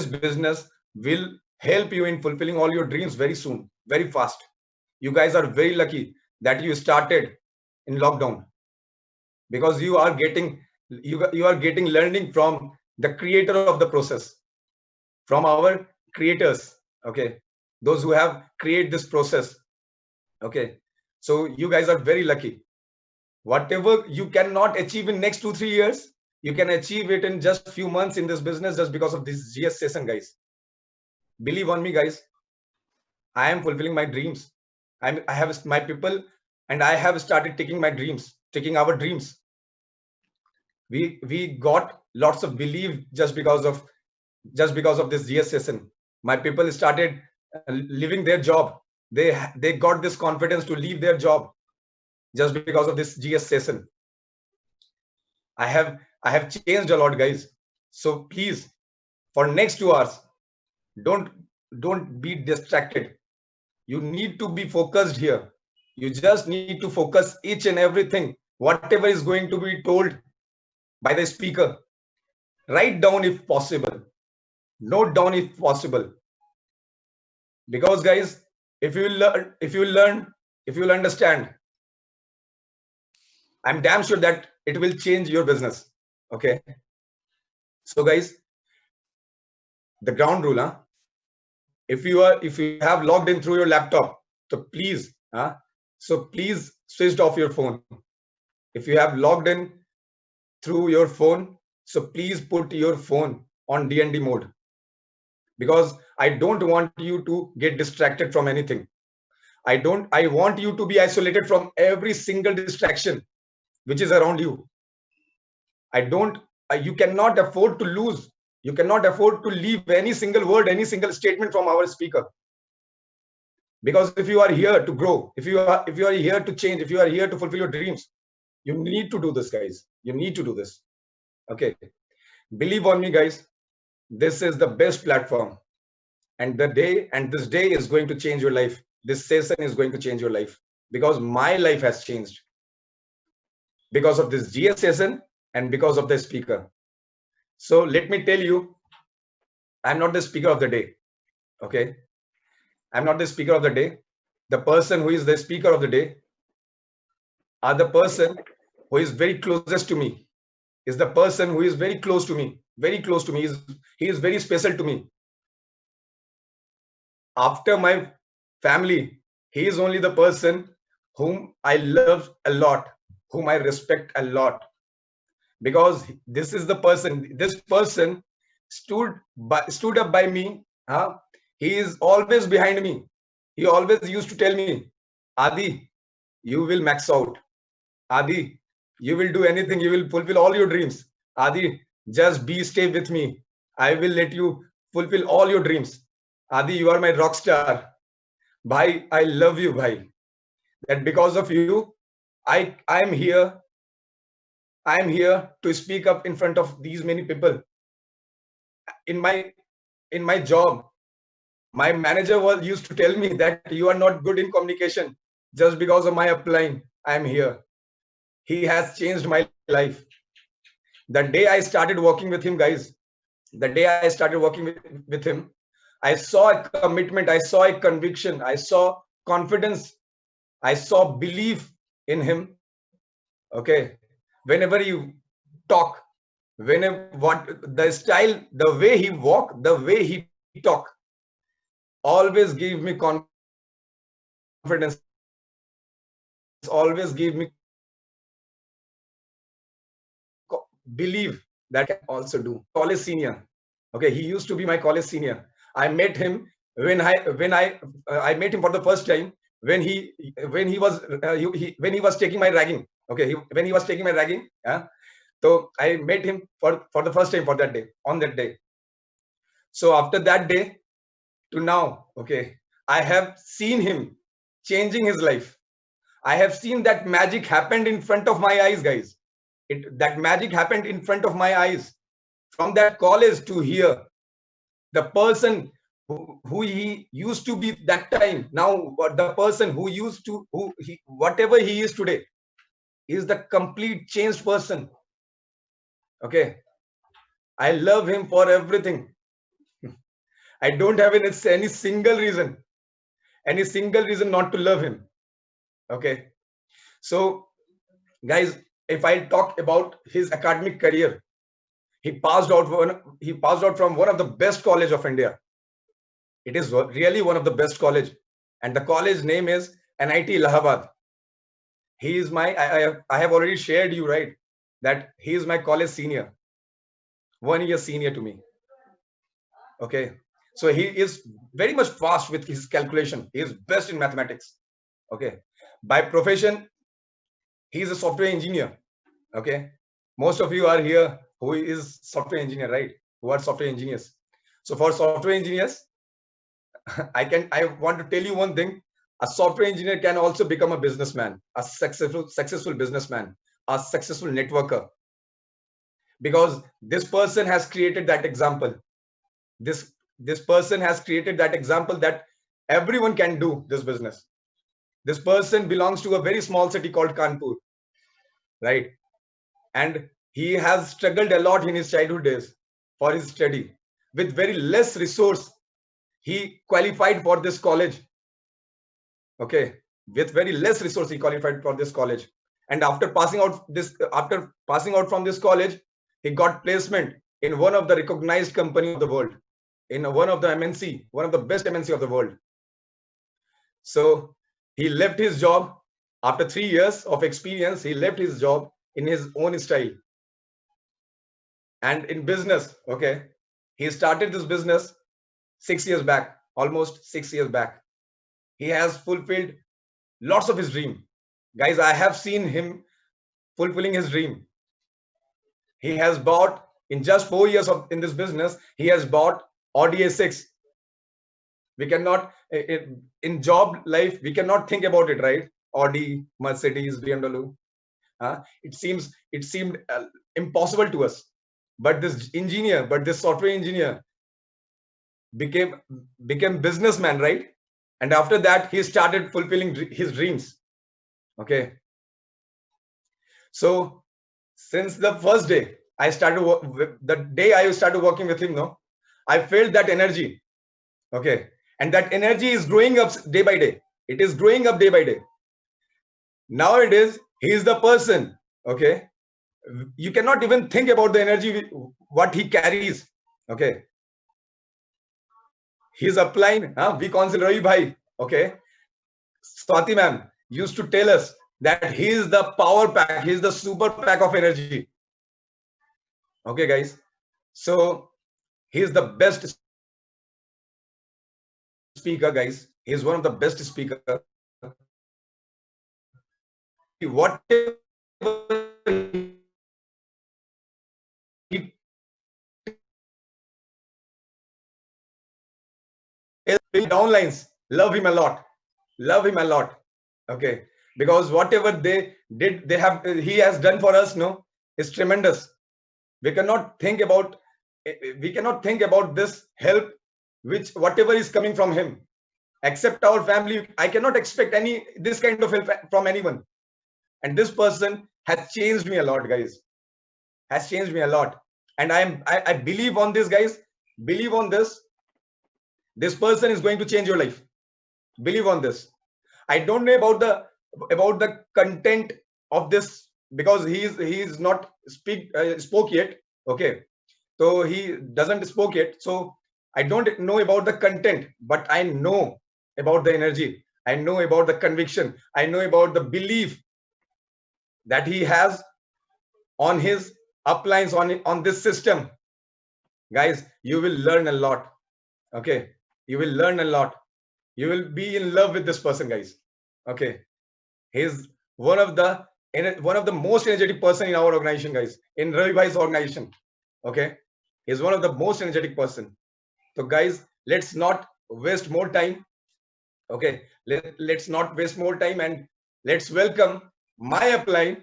business will help you in fulfilling all your dreams very soon, very fast. You guys are very lucky that you started in lockdown, because you are getting learning from the creator of the process, from our creators. Okay, those who have created this process. Okay, so you guys are very lucky. Whatever you cannot achieve in next 2 3 years, you can achieve it in just few months in this business, just because of this GS session, guys. Believe on me, guys. I am fulfilling my dreams. I have my people, and I have started taking my dreams, taking our dreams. We got lots of belief just because of this GS session. My people started leaving their job. They got this confidence to leave their job just because of this GS session. I have changed a lot, guys. So please, for next 2 hours, don't don't be distracted. You need to be focused here. You just need to focus each and everything, whatever is going to be told by the speaker. Write down if possible. Note down if possible. Because, guys, if you will understand, I'm damn sure that it will change your business. Okay. So, guys, the ground rule, huh? If you have logged in through your laptop, so please switch off your phone. If you have logged in through your phone, so please put your phone on DND mode, because I don't want you to get distracted from anything. I want you to be isolated from every single distraction which is around you. I don't You cannot afford to lose. You cannot afford to leave any single word, any single statement from our speaker. Because if you are here to grow, if you are here to change, if you are here to fulfill your dreams, you need to do this, guys. You need to do this. Okay. Believe on me, guys. This is the best platform. And this day is going to change your life. This session is going to change your life, because my life has changed because of this GS session and because of the speaker. So let me tell you, I'm not the speaker of the day. Okay. I'm not the speaker of the day. The person who is the speaker of the day are the person who is very closest to me, is the person who is very close to me, he is very special to me. After my family, he is only the person whom I love a lot, whom I respect a lot, because this person stood up by me. He is always behind me. He always used to tell me, Adi, you will max out. Adi, you will do anything. You will fulfill all your dreams. Adi, just stay with me. I will let you fulfill all your dreams. Adi, you are my rock star. Bhai, I love you, bhai. That because of you, I am here. I am here to speak up in front of these many people. In my job, my manager was used to tell me that you are not good in communication. Just because of my applying, I am here. He has changed my life. The day I started working with him, guys, the day I started working with him, I saw a commitment, I saw a conviction, I saw confidence, I saw belief in him. Okay. Whenever you talk, whenever the style, the way he walk, the way he talk, always give me confidence, always give me believe that I can also do. College senior. Okay, he used to be my college senior. I met him I met him for the first time when he was taking my ragging. Okay, when he was taking my ragging. Yeah. So I met him for the first time for that day, on that day. So after that day to now, okay, I have seen him changing his life. I have seen that magic happened in front of my eyes, guys. That magic happened in front of my eyes. From that college to here, the person who he used to be that time, now the person whatever he is today, is the complete changed person. Okay, I love him for everything. I don't have any single reason not to love him. Okay. So guys, if I talk about his academic career, he passed out from one of the best college of India. It is really one of the best college, and the college name is NIT Allahabad. He is my, I have already shared you, right, that he is my college senior, 1 year senior to me. Okay. So he is very much fast with his calculation. He is best in mathematics. Okay. By profession, he is a software engineer. Okay. Most of you are here who is software engineer, right? Who are software engineers. So for software engineers, I want to tell you one thing. A software engineer can also become a businessman, a successful businessman, a successful networker, because this person has created that example. This person has created that example that everyone can do this business. This person belongs to a very small city called Kanpur, right? And he has struggled a lot in his childhood days for his study. With very less resource, he qualified for this college. Okay. With very less resource, he qualified for this college. And after passing out from this college, he got placement in one of the recognized company of the world, in one of the MNC, one of the best MNC of the world. So he left his job after 3 years of experience. He left his job in his own style. And in business, okay, he started this business 6 years back, almost 6 years back. He has fulfilled lots of his dream. Guys, I have seen him fulfilling his dream. He has bought, in just 4 years in this business, he has bought Audi A6. We cannot, in job life, we cannot think about it, right? Audi, Mercedes, BMW. It seemed impossible to us. But this software engineer became businessman, right? And after that, he started fulfilling his dreams. Okay. So since the first day I started, the day I started working with him, no, I felt that energy. Okay. And that energy is growing up day by day. It is growing up day by day. Nowadays, he is the person. Okay. You cannot even think about the energy, what he carries. Okay. He's applying, we consider Ravi bhai. Okay. Swati ma'am used to tell us that he is the power pack, he is the super pack of energy. Okay, guys. So he is the best speaker, guys. He is one of the best speaker. Whatever he downlines, love him a lot. Love him a lot. Okay. Because whatever they did, he has done for us, no, is tremendous. We cannot think about this help, which whatever is coming from him, except our family. I cannot expect this kind of help from anyone. And this person has changed me a lot, guys. Has changed me a lot. And I believe on this, guys. Believe on this. This person is going to change your life. Believe on this. I don't know about the content of this, because he is not spoke yet. Okay. So he doesn't spoke yet. So I don't know about the content, but I know about the energy. I know about the conviction. I know about the belief that he has on his uplines, on this system. Guys, you will learn a lot. Okay. You will learn a lot. You will be in love with this person, guys. Okay. He's one of the most energetic person in our organization, guys, in Ravi bhai's organization. Okay. He's one of the most energetic person. So guys, let's not waste more time. Okay. Let's not waste more time, and let's welcome my upline,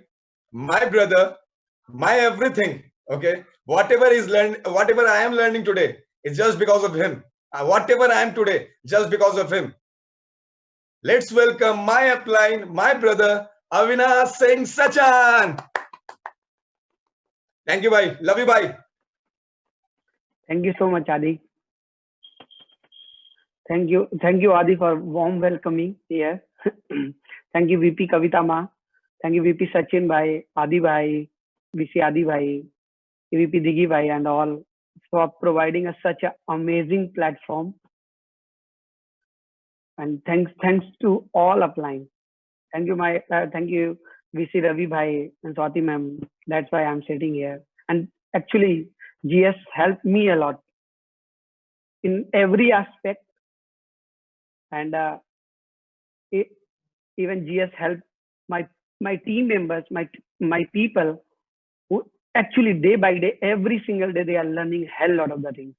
my brother, my everything. Okay. Whatever I am learning today is just because of him. Whatever I am today, just because of him. Let's welcome my upline, my brother, Avinash Singh Sachan. Thank you, bhai. Love you, bhai. Thank you so much, Adi. Thank you, Adi, for warm welcoming here. Thank you, VP Kavita Ma. Thank you, VP Sachin Bhai, Adi Bhai, VC Adi Bhai, VP Digi Bhai, and all for providing us such an amazing platform. And thanks to all applying. Thank you, VC Ravi Bhai and Swati Ma'am. That's why I'm sitting here. And actually, GS helped me a lot in every aspect, and e- even GS helped my my team members, my people who actually day by day, every single day, they are learning hell lot of the things.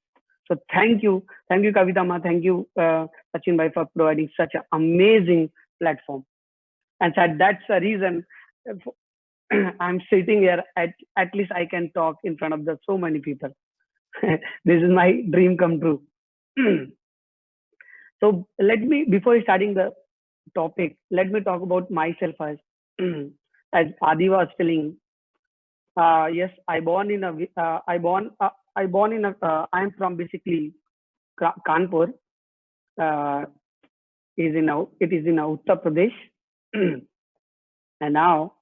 So thank you, Kavita Ma, thank you, Sachin Bhai, for providing such an amazing platform. And so that's the reason I'm sitting here. At least I can talk in front of so many people. This is my dream come true. So let me, before starting the topic, let me talk about myself first. As Adi was telling, yes, I'm from basically Kanpur. Uh, it is in Uttar Pradesh, and now,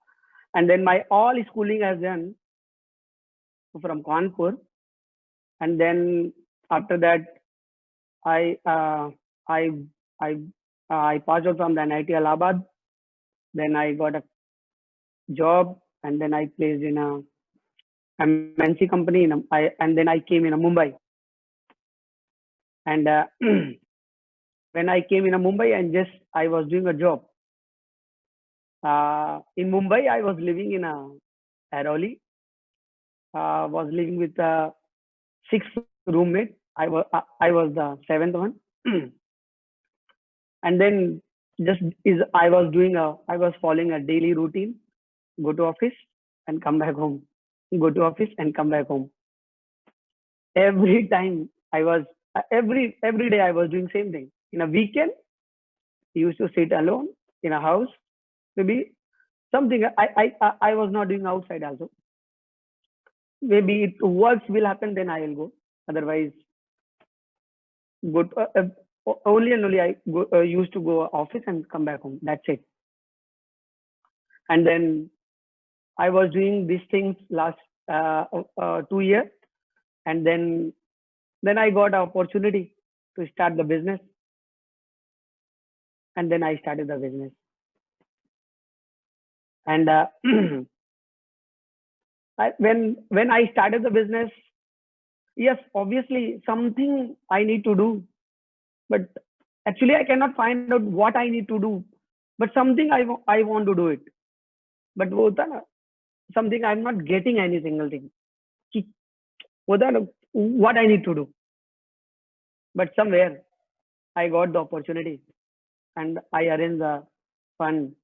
and then my all schooling has done from Kanpur, and then after that, I uh, I I I passed out from the NIT Allahabad. Then I got a job, and then I placed in a MNC company. And then I came in a Mumbai. And when I came in a Mumbai, and just I was doing a job. In Mumbai, I was living in a Airoli. Was living with a 6 roommate. I was the seventh one. And then just is I was following a daily routine: go to office and come back home, go to office and come back home. Every time I was every day I was doing same thing. In a weekend, I used to sit alone in a house. Maybe something I was not doing outside also. Maybe it works will happen, then I will go. Otherwise, go to, only and only I used to go office and come back home. That's it. And then I was doing these things last 2 years, and then I got an opportunity to start the business, and then I started the business. And when I started the business, yes, obviously something I need to do, but actually I cannot find out what I need to do. But something I want to do it. But वो होता ना, something I'm not getting any single thing. कि होता ना, what I need to do. But somewhere I got the opportunity, and I arranged the fund.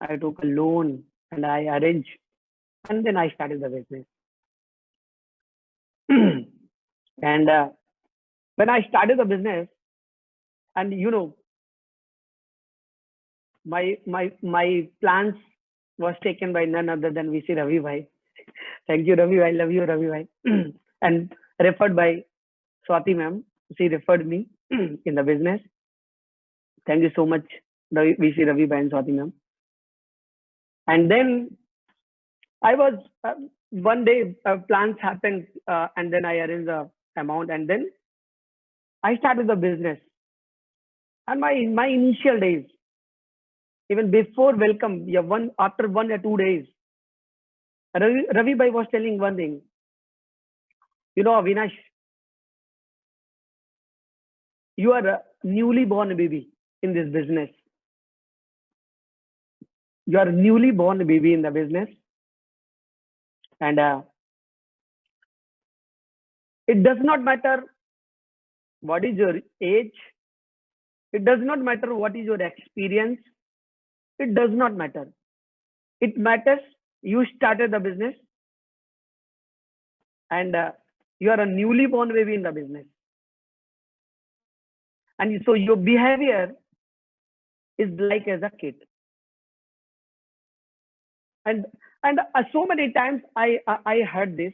I took a loan, and I arranged, and then I started the business. And when I started the business, and my plans was taken by none other than VC Ravi Bhai. Thank you, Ravi Bhai. Love you, Ravi Bhai. And referred by Swati ma'am. She referred me in the business. Thank you so much, VC Ravi Bhai and Swati ma'am. And then I was one day plans happened, and then I arranged the amount, and then I started the business. And my initial days, even before welcome, yeah, after 1 or 2 days, Ravi Bhai was telling one thing. Avinash, you are a newly born baby in this business. You are a newly born baby in the business, and it does not matter what is your age. It does not matter what is your experience. It does not matter. It matters you started the business, and you are a newly born baby in the business. And so your behavior is like as a kid. And so many times I heard this,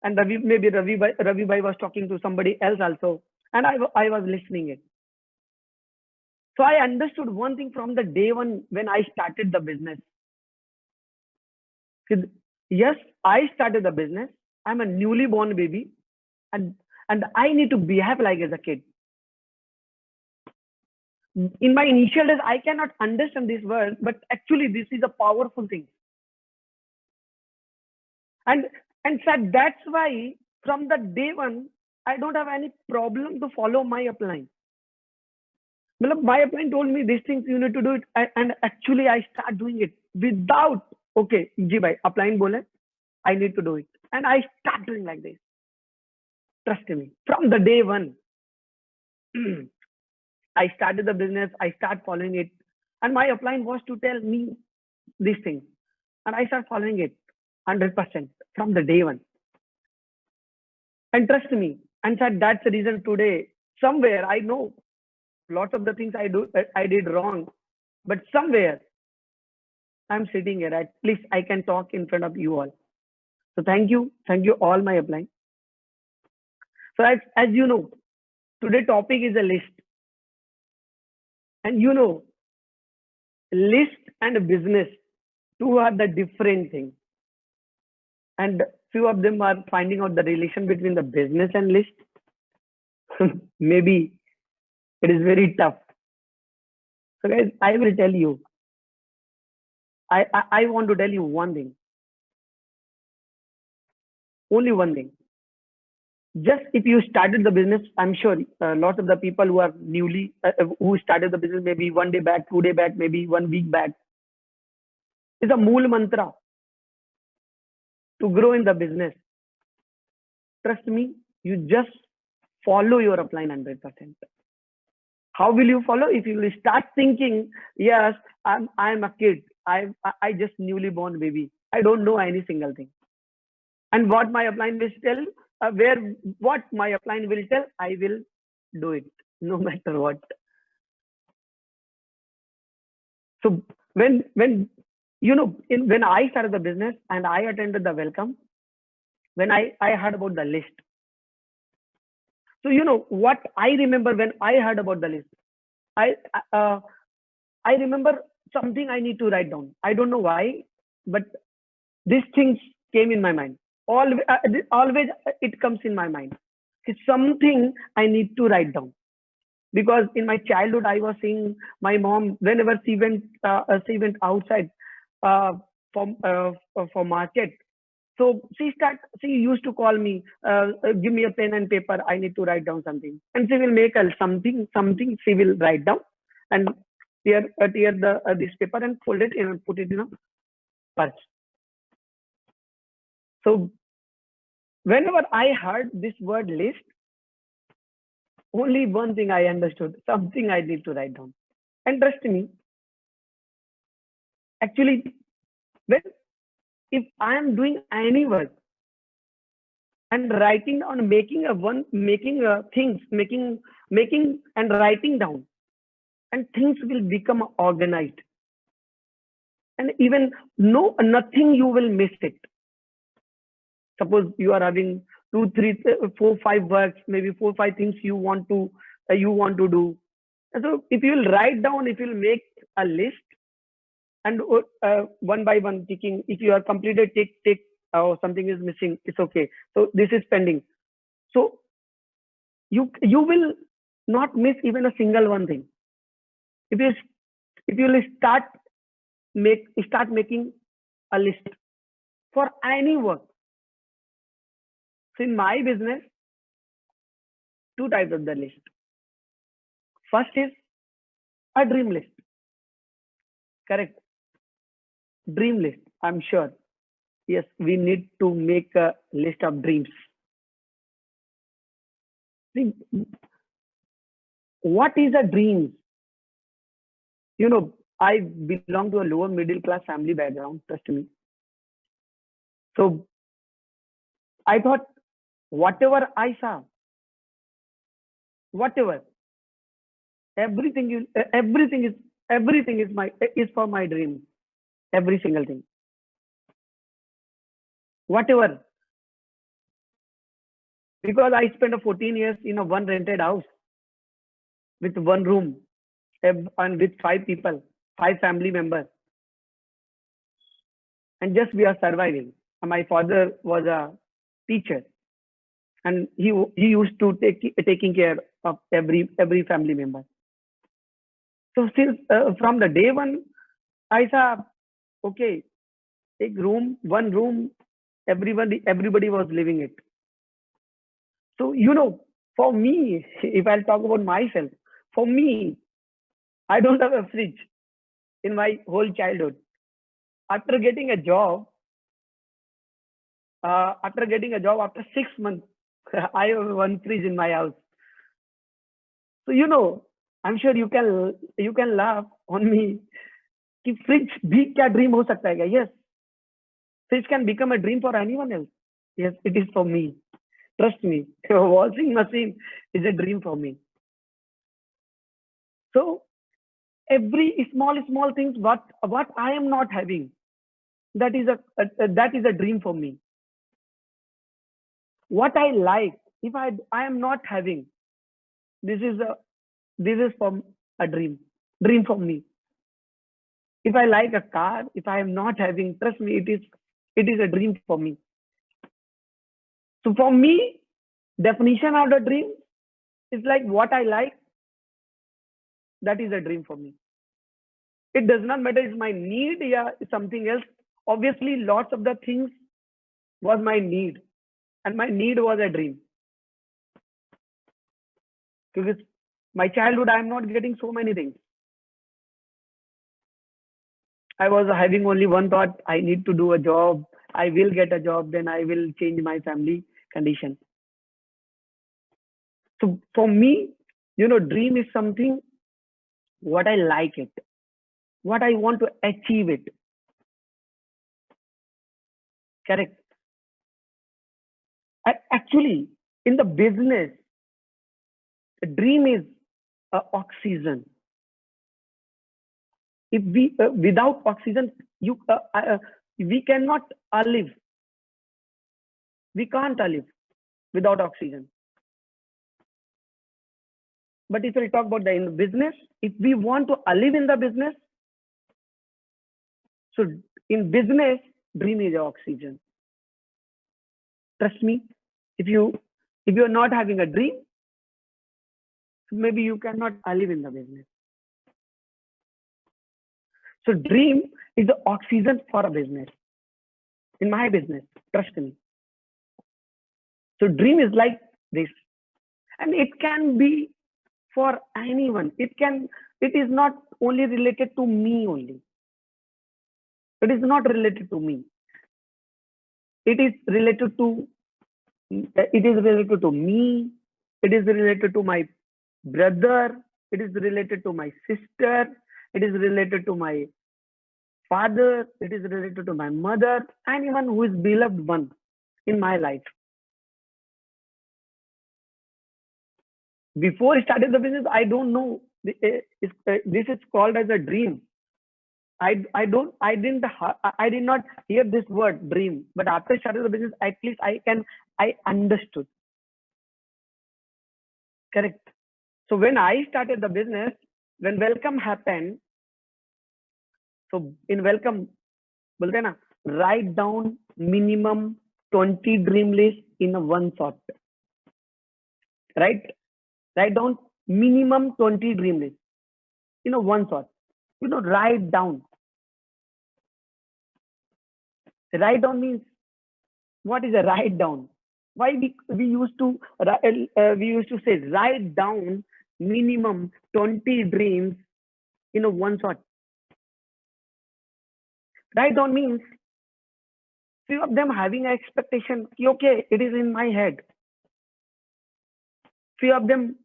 and Ravi Bhai was talking to somebody else also, and I was listening it. So I understood one thing from the day one when I started the business. Yes, I started the business. I'm a newly born baby, and I need to behave like as a kid. In my initial days, I cannot understand this word, but actually this is a powerful thing. And sir, that's why from the day one, I don't have any problem to follow my upline. My upline told me these things you need to do it, and actually I start doing it without, okay, ji bhai, upline bole, I need to do it. And I start doing like this. Trust me, from the day one, I started the business, I start following it. And my upline was to tell me these things. And I start following it 100% from the day one. And trust me, and sir, that's the reason today, somewhere I know lots of the things I did wrong, but somewhere I'm sitting here. At least I can talk in front of you all. So thank you all my upline. So as you know, today topic is a list, and you know, list and business, two are the different things, and few of them are finding out the relation between the business and list. Maybe it is very tough. So guys, I will tell you. I want to tell you one thing. Only one thing. Just if you started the business, I'm sure lots of the people who are newly, who started the business maybe 1 day back, 2 day back, maybe 1 week back, is a mool mantra to grow in the business. Trust me, you just follow your upline 100%. How will you follow? If you will start thinking, yes, I'm a kid. I just newly born baby. I don't know any single thing. And what my upline will tell, what my upline will tell, I will do it no matter what. So when you know, when I started the business and I attended the welcome, when I heard about the list. So you know what I remember when I heard about the list, I remember something I need to write down. I don't know why, but these things came in my mind. Always it comes in my mind. It's something I need to write down, because in my childhood I was seeing my mom whenever she went outside for market. So she used to call me, give me a pen and paper. I need to write down something, and she will make something she will write down and tear this paper and fold it and put it in a purse. So whenever I heard this word list, only one thing I understood, something I need to write down. And trust me, actually, if I am doing any work and writing down, making and writing down, and things will become organized. And even nothing you will miss it. Suppose you are having 2, 3, 4, 5 works, maybe 4, 5 things you want to do. And so if you will write down, if you will make a list, and one by one ticking, if you are completed, tick, something is missing, it's okay. So this is pending. So you will not miss even a single one thing. If you will start making a list for any work. So in my business, 2 types of the list. First is a dream list. Correct. Dream list. I'm sure. Yes, we need to make a list of dreams. What is a dream? You know, I belong to a lower middle class family background, trust me. So I thought whatever I saw, everything is for my dream. Every single thing. Whatever. Because I spent 14 years in a one rented house with 1 room. and with 5 people, 5 family members, and just we are surviving. My father was a teacher, and he used to taking care of every family member. So since from the day one, I saw, okay, one room, everybody was living it. So for me, if I'll talk about myself, for me, I don't have a fridge in my whole childhood. After getting a job, after 6 months, I have one fridge in my house. So I'm sure you can laugh on me. कि fridge भी क्या dream हो सकता है क्या? Yes, fridge can become a dream for anyone else. Yes, it is for me. Trust me, washing machine is a dream for me. So every small things what I am not having, that is a dream for me. What I like, if I am not having, this is from a dream for me. If I like a car, if I am not having, trust me, it is a dream for me. So for me, definition of the dream is like what I like, that is a dream for me. It does not matter it's my need or something else. Obviously, lots of the things was my need, and my need was a dream. Because my childhood, I am not getting so many things. I was having only one thought: I need to do a job. I will get a job, then I will change my family condition. So for me, dream is something what I like it, what I want to achieve it. Correct. Actually, in the business, the dream is oxygen. If we without oxygen, we cannot live. We can't live without oxygen. But if we talk about in the business, if we want to live in the business, so in business, dream is oxygen. Trust me, if you're not having a dream, maybe you cannot live in the business. So dream is the oxygen for a business. In my business, trust me. So dream is like this, and it can be for anyone. It is not only related to me only. It is not related to me. It is related to me. It is related to my brother. It is related to my sister. It is related to my father. It is related to my mother. Anyone who is beloved one in my life. Before I started the business, I don't know this is called as a dream. I did not hear this word dream, but after I started the business, at least I understood. Correct. So when I started the business, when welcome happened, so in welcome, bolte na, write down minimum 20 dream list in a one shot. Right? Write down minimum 20 dream list in a one shot. Write down. Write down means, what is a write down? Why we used to say write down minimum 20 dreams in a one shot. Write down means few of them having an expectation, okay, it is in my head. Few of them,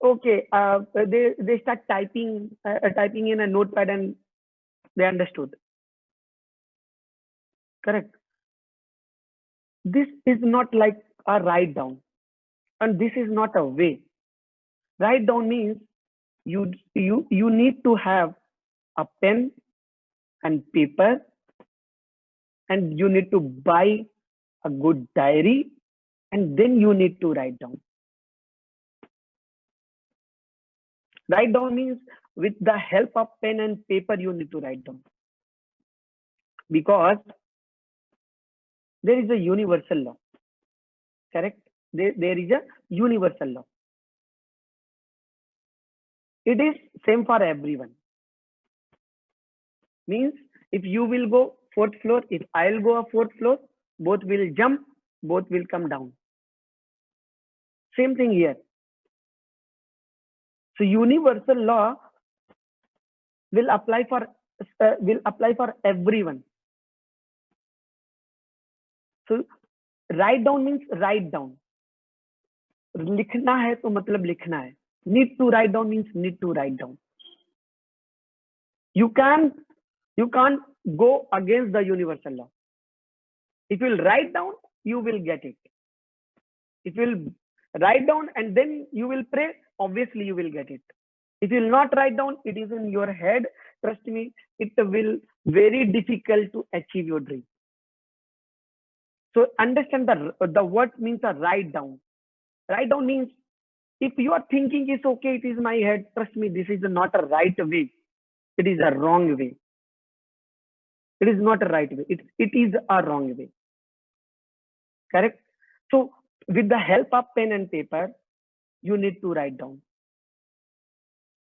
okay, they start typing in a notepad and they understood. Correct. This is not like a write down, and this is not a way. Write down means you need to have a pen and paper, and you need to buy a good diary, and then you need to write down. Write down means with the help of pen and paper, you need to write down, because there is a universal law. Correct? There is a universal law. It is same for everyone. Means if you will go 4th floor, if I'll go a 4th floor, both will jump, both will come down. Same thing here. So universal law will apply for everyone. So write down means write down. लिखना है तो मतलब लिखना है. Need to write down means need to write down. You can't go against the universal law. If you will write down, you will get it. If you will write down and then you will pray, obviously you will get it. If you will not write down, it is in your head. Trust me, it will very difficult to achieve your dream. So understand the word means a write down. Write down means if you are thinking it's okay, it is my head. Trust me, this is not a right way. It is a wrong way. It is not a right way. It is a wrong way. Correct? So with the help of pen and paper, you need to write down.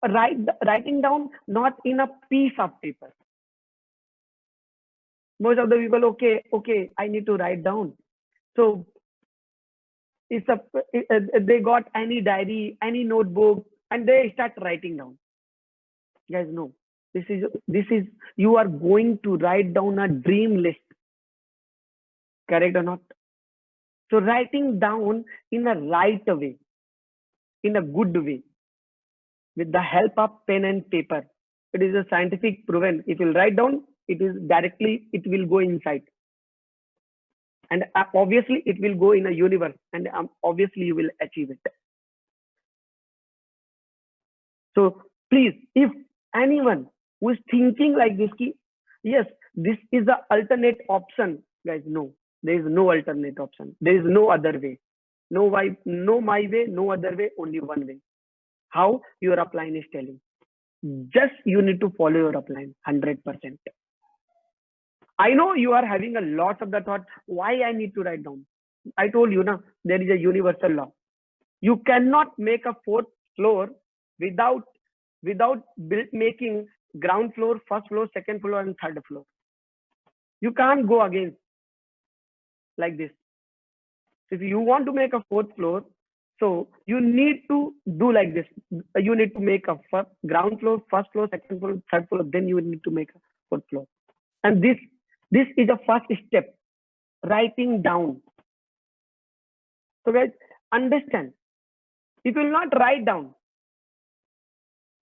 Writing down not in a piece of paper. Most of the people, okay, I need to write down. So they got any diary, any notebook, and they start writing down. Guys, no. This is you are going to write down a dream list. Correct or not? So writing down in a right way, in a good way, with the help of pen and paper. It is a scientific proven. If you write down, it will go inside. And obviously it will go in a universe, and obviously you will achieve it. So please, if anyone who is thinking like this, yes, this is the alternate option, guys, no, there is no alternate option. There is no other way. No my way, no other way, only one way. How? Your upline is telling. Just you need to follow your upline 100%. I know you are having a lot of the thought, why I need to write down. I told you, now there is a universal law. You cannot make a 4th floor without making ground floor, 1st floor, 2nd floor, and 3rd floor. You can't go against like this. If you want to make a 4th floor, so you need to do like this. You need to make a ground floor, 1st floor, 2nd floor, 3rd floor. Then you need to make a 4th floor. And this is a first step, writing down. So guys, understand. If you will not write down,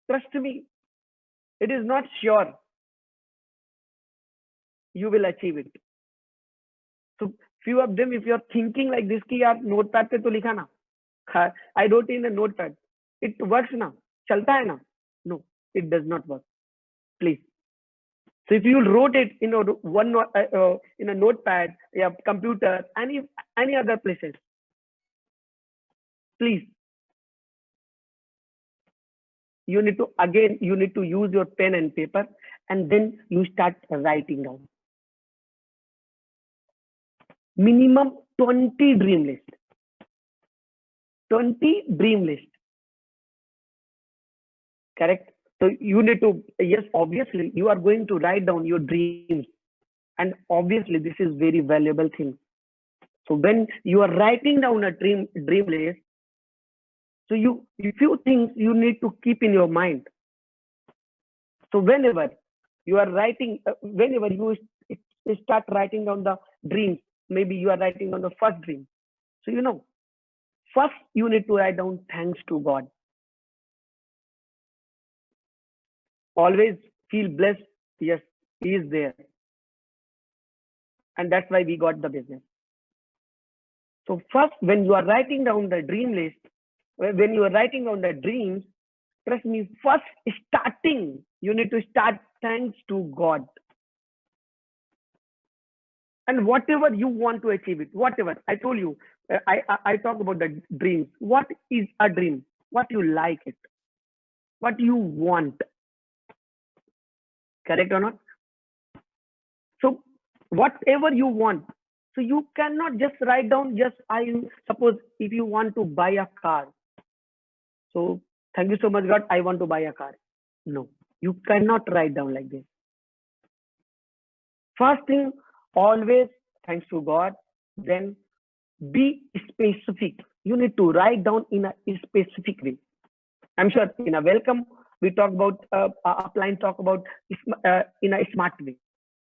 trust me, it is not sure you will achieve it. So few of them, if you are thinking like this, ki yaar notepad pe to likha na. I wrote in a notepad. It works na? Chalta hai na? No, it does not work. Please. So if you wrote it in a notepad, yeah, computer, any other places, please, you need to use your pen and paper, and then you start writing down. Minimum 20 dream list. 20 dream list. Correct? So you need to, yes, obviously you are going to write down your dreams, and obviously this is very valuable thing. So when you are writing down a dream list, so few things you need to keep in your mind. So whenever you are writing, whenever you start writing down the dreams, maybe you are writing down the first dream. So first you need to write down thanks to God. Always feel blessed. Yes, He is there. And that's why we got the business. So first, when you are writing down the dream list, when you are writing down the dreams, trust me, first starting, you need to start thanks to God. And whatever you want to achieve it, whatever, I told you, I talk about the dreams. What is a dream? What you like it? What you want? Correct or not? So whatever you want, so you cannot just write down, just I suppose if you want to buy a car, so thank you so much God, I want to buy a car. No, you cannot write down like this. First thing, always thanks to God, then be specific. You need to write down in a specific way. I'm sure in a welcome we talk about upline talk about in a smart way.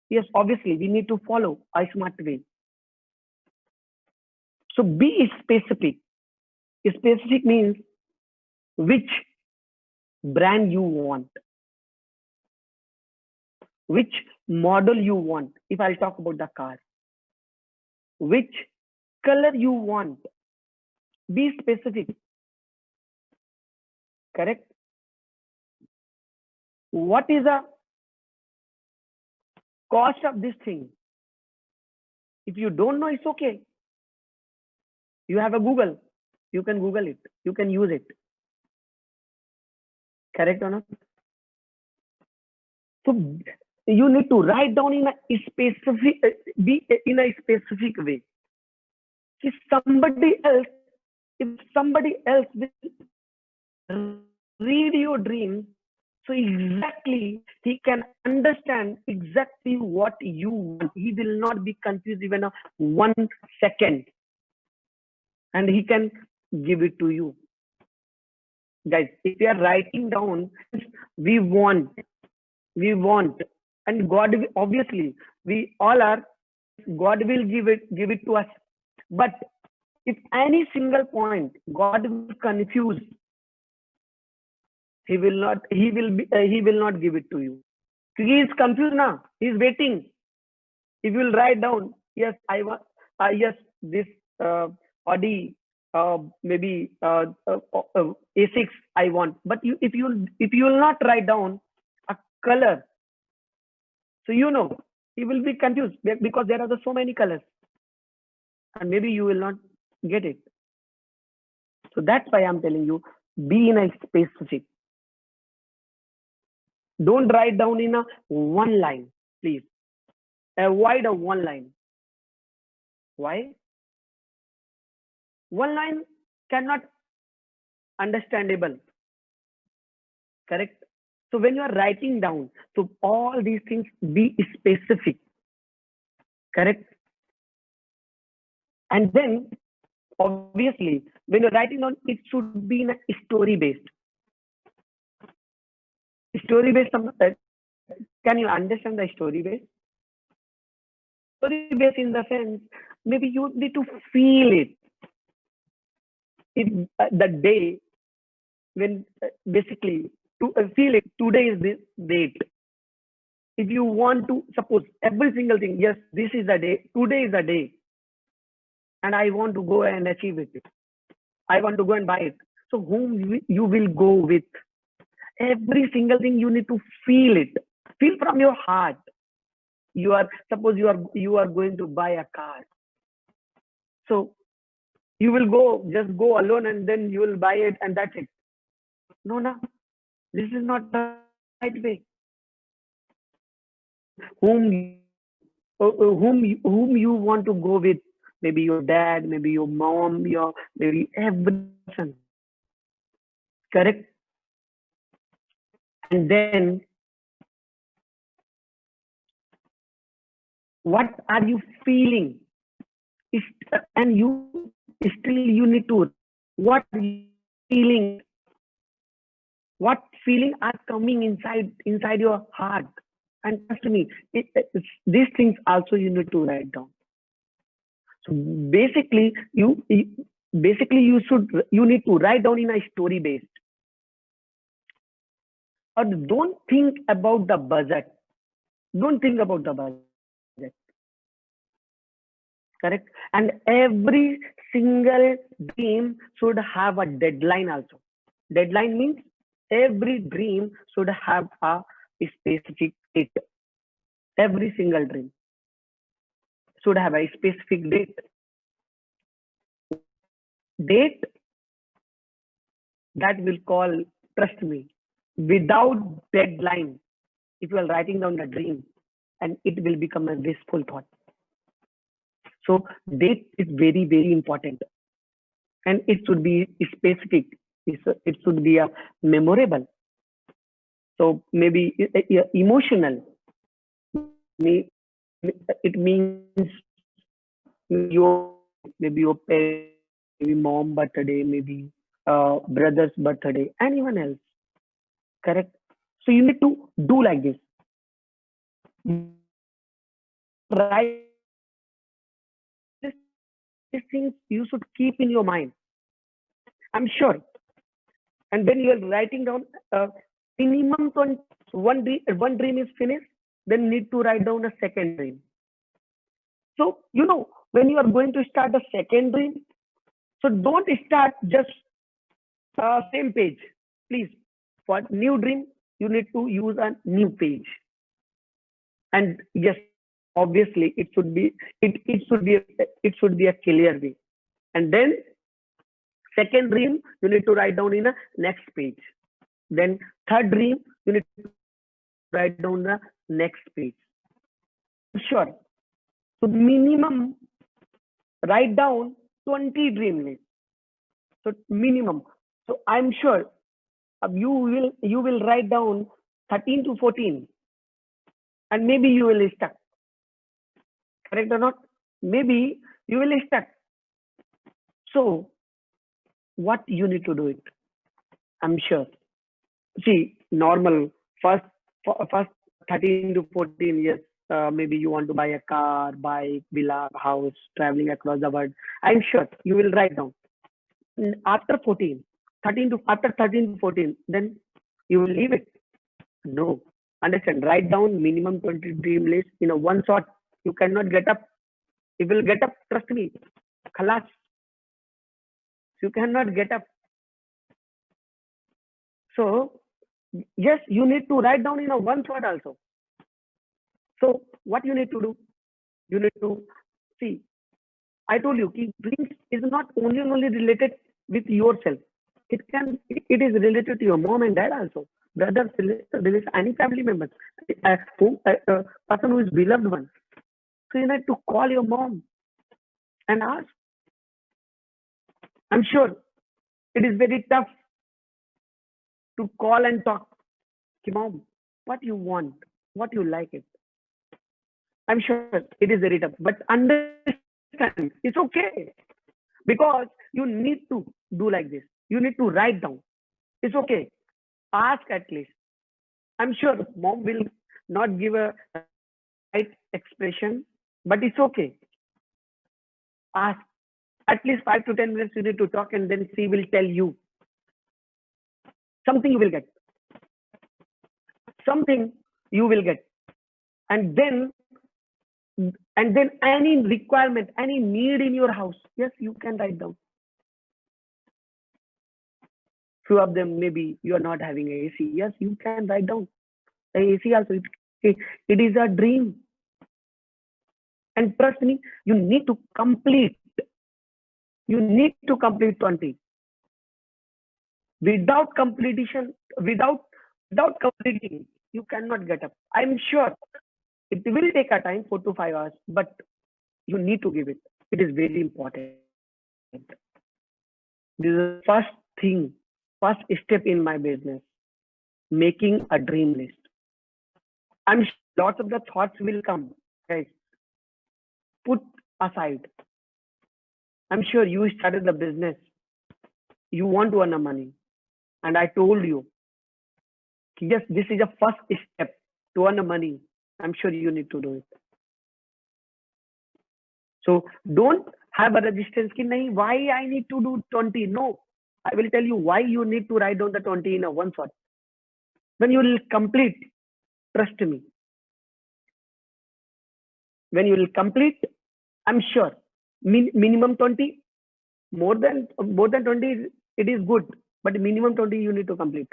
Yes, obviously we need to follow a smart way. So be specific. Specific means which brand you want, which model you want. If I'll talk about the car, which color you want. Be specific. Correct? What is the cost of this thing? If you don't know, it's okay. You have a Google. You can Google it. You can use it. Correct or not? So you need to write down in a specific, be in a specific way. If somebody else will read your dream, so exactly he can understand exactly what you want. He will not be confused even a 1 second, and he can give it to you. Guys, if you are writing down, we want, and God obviously we all are. God will give it to us, but if any single point God will confuse, he will not give it to you. He is confused now. He is waiting. If you will write down, yes, I want, yes, this Audi, maybe A6 I want. But if you will not write down a color, so he will be confused because there are so many colors, and maybe you will not get it. So that's why I'm telling you, be in a specific. Don't write down in a one line, please. Avoid a one line. Why? One line cannot understandable. Correct? So when you are writing down, so all these things, be specific. Correct? And then obviously when you're writing down, it should be in a story based. Story based, can you understand the story based? Story based in the sense, maybe you need to feel it. If the day when basically to feel it, today is this date. If you want to suppose every single thing, yes, this is the day, today is the day, and I want to go and achieve it. I want to go and buy it. So whom you will go with? Every single thing you need to feel it. Feel from your heart. Suppose you are going to buy a car. So you will just go alone and then you will buy it and that's it. No, this is not the right way. Whom you want to go with? Maybe your dad, maybe your mom, maybe every person. Correct? And then what are you feeling? And you need to, what are you feeling? What feeling are coming inside your heart? And trust me, these things also you need to write down. So basically, you need to write down in a story based. Or don't think about the budget. Don't think about the budget. Correct? And every single dream should have a deadline also. Deadline means every dream should have a specific date. Every single dream should have a specific date. Date that will call, trust me, without deadline, if you are writing down a dream, and it will become a wistful thought. So date is very, very important, and it should be specific. It should be a memorable. So maybe emotional. It means your maybe your parents, maybe mom birthday, maybe brother's birthday, anyone else. Correct. So you need to do like this. Right. These things you should keep in your mind. I'm sure. And when you are writing down minimum one dream is finished, then need to write down a second dream. So when you are going to start a second dream, so don't start just same page, please. For new dream, you need to use a new page. And yes, obviously it should be a clear way. And then second dream you need to write down in a next page. Then third dream you need to write down the next page. Sure. So minimum write down 20 dream list. So minimum. So I'm sure you will write down 13 to 14, and maybe you will stuck. Correct or not? Maybe you will stuck. So what you need to do it? I'm sure. See, normal first 13 to 14 years, maybe you want to buy a car, bike, villa, house, traveling across the world. I'm sure you will write down. After 13 to 14, then you will leave it. No, understand? Write down minimum 20 dream list in a one shot. You cannot get up. You will get up. Trust me. Khalas. You cannot get up. So yes, you need to write down in a one shot also. So what you need to do? You need to see. I told you, dreams is not only related with yourself. It is related to your mom and dad also, brothers, relatives, any family members, a person who is beloved one. So you need to call your mom and ask. I'm sure it is very tough to call and talk. Mom, what you want, what you like it. I'm sure it is very tough, but understand it's okay, because you need to do like this. You need to write down. It's okay. Ask at least. I'm sure mom will not give a right expression, but it's okay. Ask. At least 5 to 10 minutes you need to talk, and then she will tell you. Something you will get. Something you will get. And then any requirement, any need in your house, yes, you can write down. Few of them, maybe you are not having a AC. Yes, you can write down. The AC also, it is a dream. And trust me, you need to complete. You need to complete 20. Without completion, without completing, you cannot get up. I'm sure it will take a time, 4 to 5 hours, but you need to give it. It is very important. This is the first thing, first step in my business, making a dream list. I'm sure lots of the thoughts will come, guys. Put aside. I'm sure you started the business. You want to earn money. And I told you, yes, this is a first step to earn money. I'm sure you need to do it. So don't have a resistance. Why I need to do 20? No, I will tell you why you need to write down the 20 in a one shot. When you will complete, trust me. When you will complete, I'm sure minimum 20, more than 20, it is good, but minimum 20 you need to complete.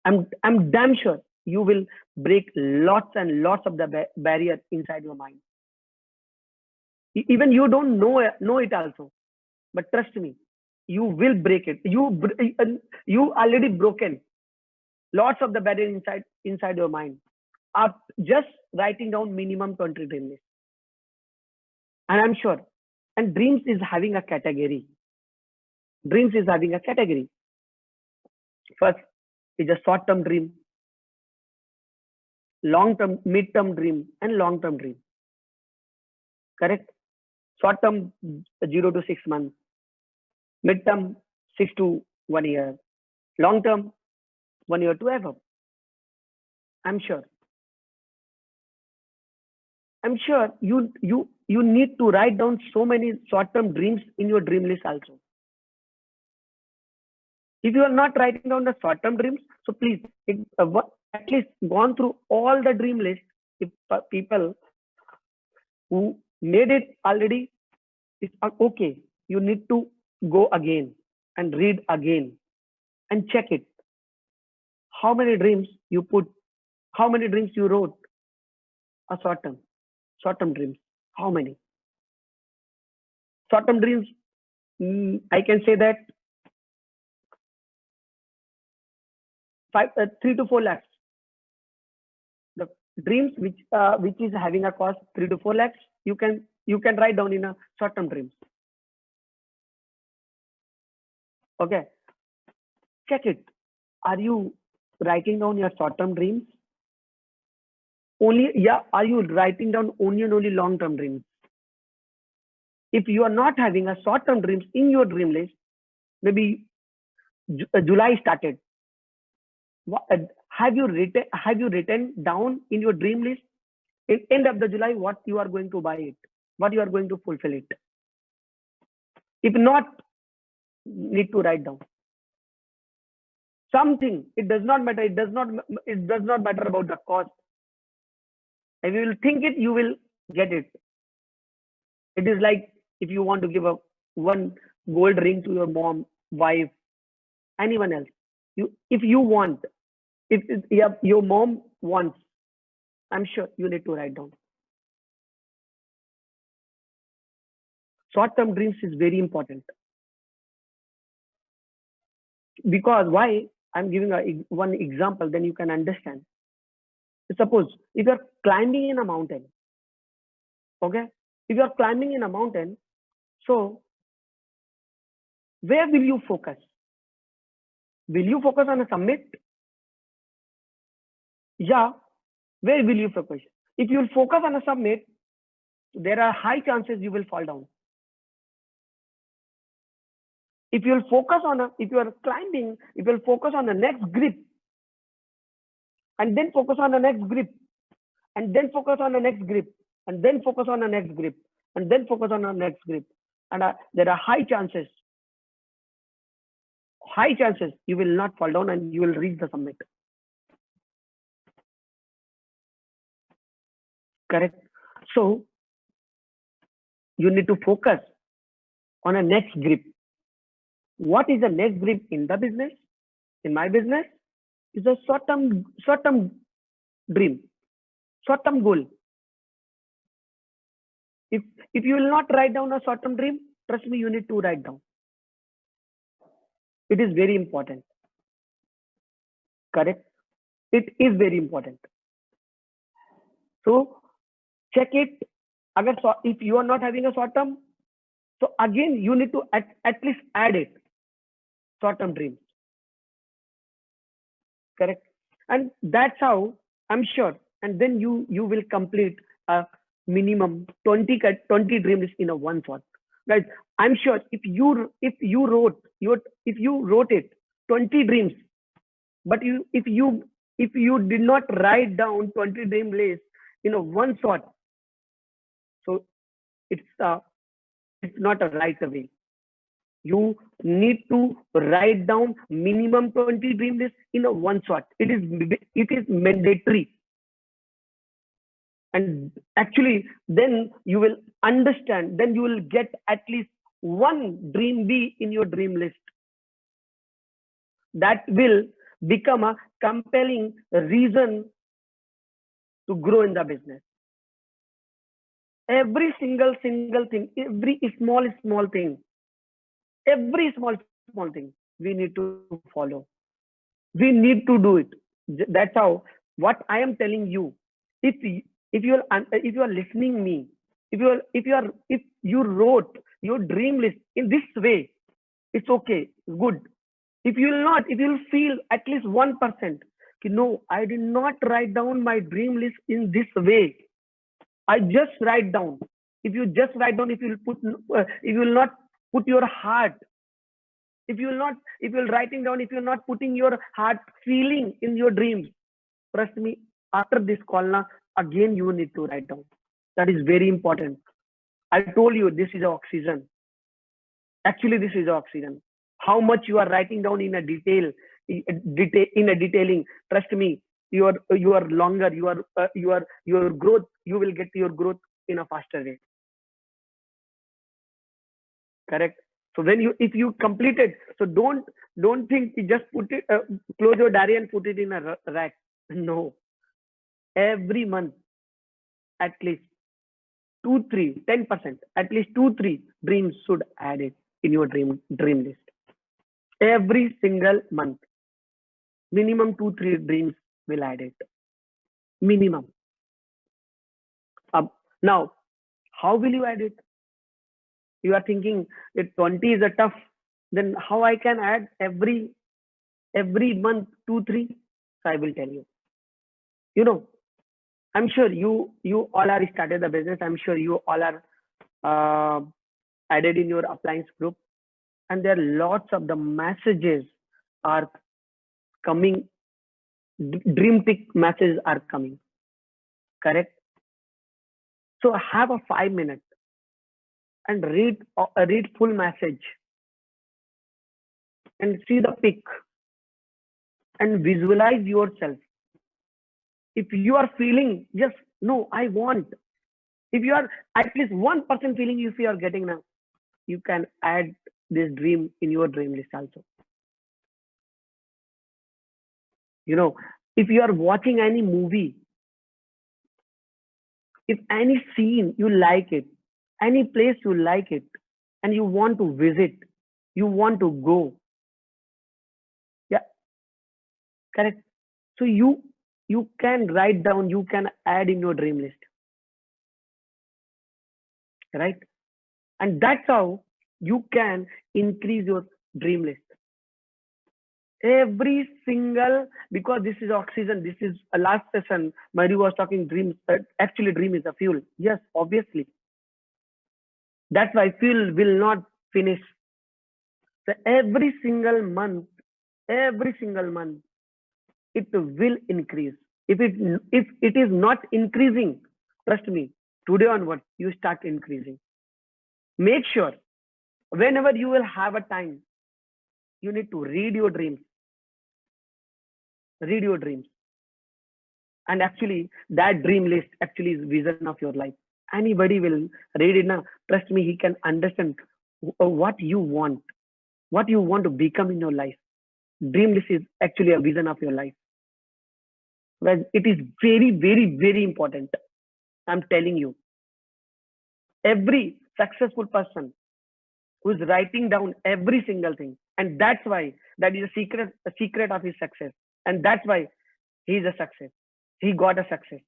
I'm damn sure you will break lots and lots of the barrier inside your mind. Even you don't know it also, but trust me, you will break it. You already broken lots of the barrier inside your mind. are just writing down minimum 20 dream lists. And I'm sure, and dreams is having a category. Dreams is having a category. First is a short-term dream, long-term, mid-term dream, and long-term dream. Correct? Short-term 0 to 6 months, mid-term 6 to 1 year, long-term 1 year to ever. I'm sure you need to write down so many short-term dreams in your dream list also. If you are not writing down the short-term dreams, so please at least gone through all the dream lists. If people who made it already, it's okay. You need to go again and read again and check it. How many dreams you put? How many dreams you wrote? A short-term dreams. How many? Short-term dreams, I can say that 3 to 4 lakhs. The dreams which is having a cost 3 to 4 lakhs, you can write down in a short-term dreams. Okay, check it. Are you writing down your short-term dreams? Are you writing down only long-term dreams? If you are not having a short-term dreams in your dream list, maybe July started. Have you written down in your dream list in end of the July what you are going to buy it, what you are going to fulfill it? If not, need to write down something. It does not matter. It does not matter about the cost. If you will think it, you will get it. It is like if you want to give one gold ring to your mom, wife, anyone else. If your mom wants, I'm sure you need to write down. Short-term dreams is very important. Because why? I'm giving one example, then you can understand. Suppose if you're climbing in a mountain, okay? If you're climbing in a mountain, so where will you focus? Will you focus on a summit? Yeah. Where will you focus? If you will focus on a summit, there are high chances you will fall down. If you are climbing, if you will focus on the next grip, and then focus on the next grip, and then focus on the next grip, and then focus on the next grip, and then focus on the next grip, and there are high chances you will not fall down and you will reach the summit. Correct? So you need to focus on a next grip. What is the next grip in the business? In my business, is a short-term dream, short-term goal. If you will not write down a short-term dream, trust me, you need to write down. It is very important. Correct? It is very important. So check it. If you are not having a short-term, so again you need to at least add it. Short-term dreams. Correct? And that's how I'm sure. And then you will complete a minimum 20 dream lists in a one shot. Guys, I'm sure if you wrote it 20 dreams, but if you did not write down 20 dream lists in a one shot, so it's not a right way. You need to write down minimum 20 dream lists in a one shot. It is mandatory. And actually, then you will understand, then you will get at least one dream B in your dream list. That will become a compelling reason to grow in the business. Every single thing, every small thing, every small thing we need to follow. We need to do it. That's how what I am telling you, if you are listening me, if you wrote your dream list in this way, it's okay, good. If you will not, if you will feel at least 1%, no, I did not write down my dream list in this way. I just write down. If you just write down, if you will not put your heart, if you will writing down, if you're not putting your heart feeling in your dreams, trust me, after this call now, again you need to write down. That is very important. I told you this is oxygen. Actually, this is oxygen. How much you are writing down in a detailing. Trust me, you are longer. Your growth. You will get your growth in a faster way. Correct. So if you complete it, so don't think you just put it, close your diary and put it in a rack. No. Every month, at least 10%, at least 2-3 dreams should add it in your dream list. Every single month, minimum 2-3 dreams will add it. Minimum. Now, how will you add it? You are thinking if 20 is a tough, then how I can add every month 2-3? So I will tell you. You know, I'm sure you all are started the business. I'm sure you all are added in your appliance group, and there are lots of the messages are coming. Dream tick messages are coming. Correct. So have a 5 minutes and read full message and see the pic and visualize yourself. If you are feeling just no, I want. If you are at least 1% feeling, if you are getting now, you can add this dream in your dream list also. You know, if you are watching any movie, if any scene you like it, any place you like it, and you want to visit, you want to go. Yeah, correct. So you can write down, you can add in your dream list. Right? And that's how you can increase your dream list. Every single, because this is oxygen, this is a last session, Mayuri was talking dreams, actually dream is a fuel. Yes, obviously. That's why fuel will not finish. So every single month, it will increase. If it is not increasing, trust me, today onward, you start increasing. Make sure whenever you will have a time, you need to read your dreams. Read your dreams. And actually, that dream list actually is vision of your life. Anybody will read it now. Trust me, he can understand what you want to become in your life. Dream list is actually a vision of your life. Well, it is very, very, very important. I'm telling you. Every successful person who is writing down every single thing, and that's why that is a secret of his success, and that's why he is a success. He got a success.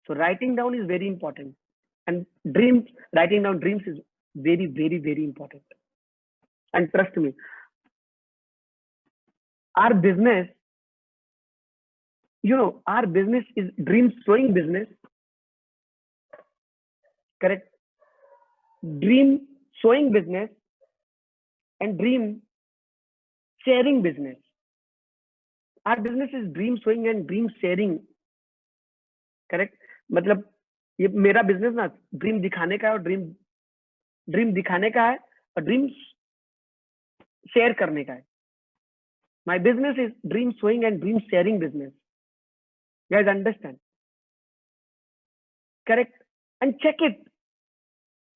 So writing down is very important, and writing down dreams is very, very, very important. And trust me, our business, our business is dream sowing business. Correct? Dream sowing business and dream sharing business. Our business is dream sowing and dream sharing. Correct. मतलब ये मेरा business ना dream दिखाने का है और dream दिखाने का है और ड्रीम शेयर करने का है. My business is dream sowing and dream sharing business. You guys understand? Correct. And check it.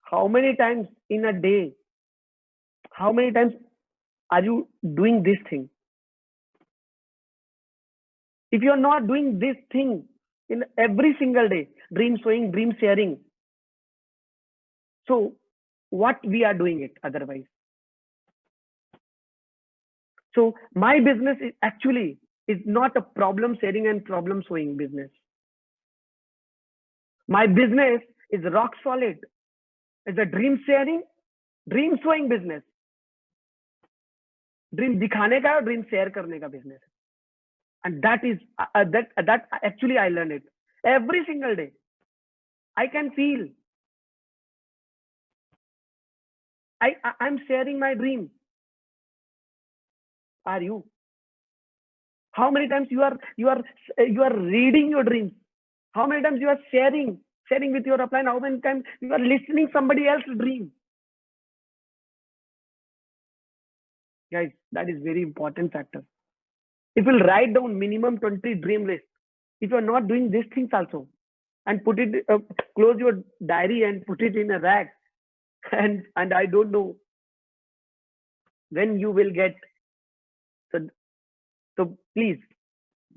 How many times in a day? How many times are you doing this thing? If you are not doing this thing in every single day, dream sowing, dream sharing, so what we are doing it otherwise? So my business is actually is not a problem sharing and problem solving business. My business is rock solid. It's a dream sharing, dream showing business. Dream दिखाने का और dream share करने का business है. And that is that actually I learn it every single day. I can feel I'm sharing my dream. Are you? How many times you are reading your dreams? How many times you are sharing with your upline? How many times you are listening somebody else's dream? Guys, that is very important factor. If you'll write down minimum 20 dream list, if you're not doing these things also, and put it, close your diary and put it in a rack, and I don't know when you will get. So please,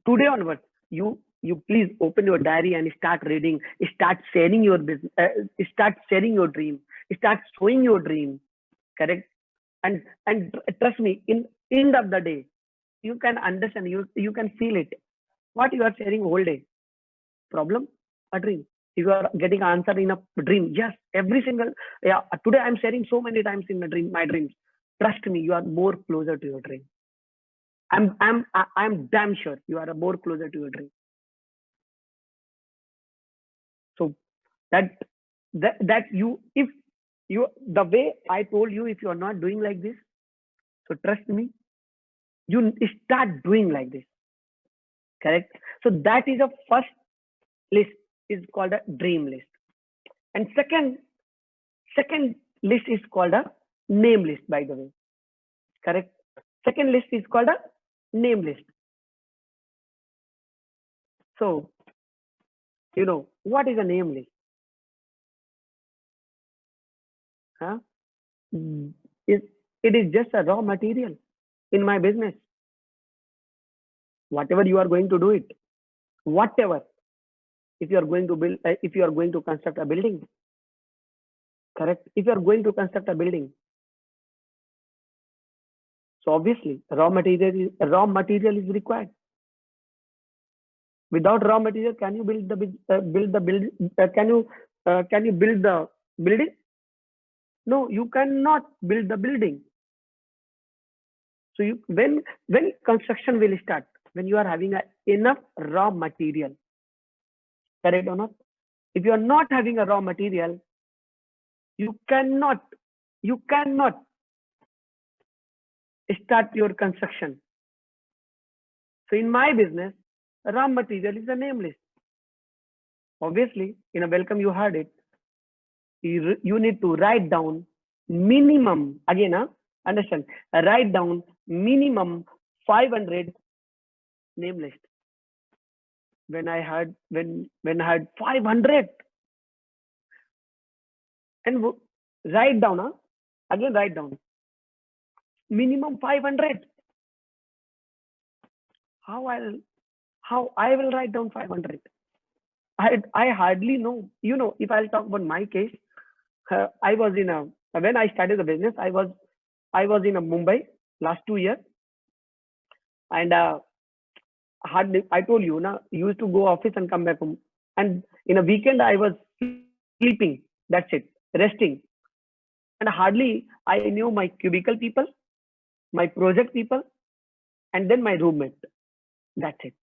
today onwards, you please open your diary and start reading, start sharing your business, start sharing your dream, start showing your dream, correct? And trust me, in end of the day, you can understand, you can feel it. What you are sharing whole day? Problem? A dream. If you are getting answer in a dream, yes, every single, yeah, today I'm sharing so many times in my dreams. Trust me, you are more closer to your dream. I'm damn sure you are more closer to your dream. So that you, if you, the way I told you, if you are not doing like this, so trust me, you start doing like this, correct? So that is a first list, is called a dream list. And second list is called a name list, by the way, correct? Second list is called a name list. So, you know, what is a name list? Huh? It is just a raw material in my business. Whatever you are going to do it, whatever, if you are going to build, if you are going to construct a building, correct? If you are going to construct a building, so obviously raw material is required. Without raw material, can you build the building? No, you cannot build the building. So when construction will start, when you are having enough raw material, correct or not? If you are not having a raw material, you cannot start your construction. So in my business, raw material is a name list. Obviously, in a welcome you heard it. You need to write down minimum, again, understand, write down minimum 500 name list. When I had 500, and write down, again write down minimum 500. How I will write down 500? I hardly know. You know, if I'll talk about my case, I was when I started the business, I was in Mumbai last 2 years, and hardly, I told you, used to go office and come back home, and in a weekend I was sleeping. That's it, resting, and hardly I knew my cubicle people, my project people, and then my roommate. That's it.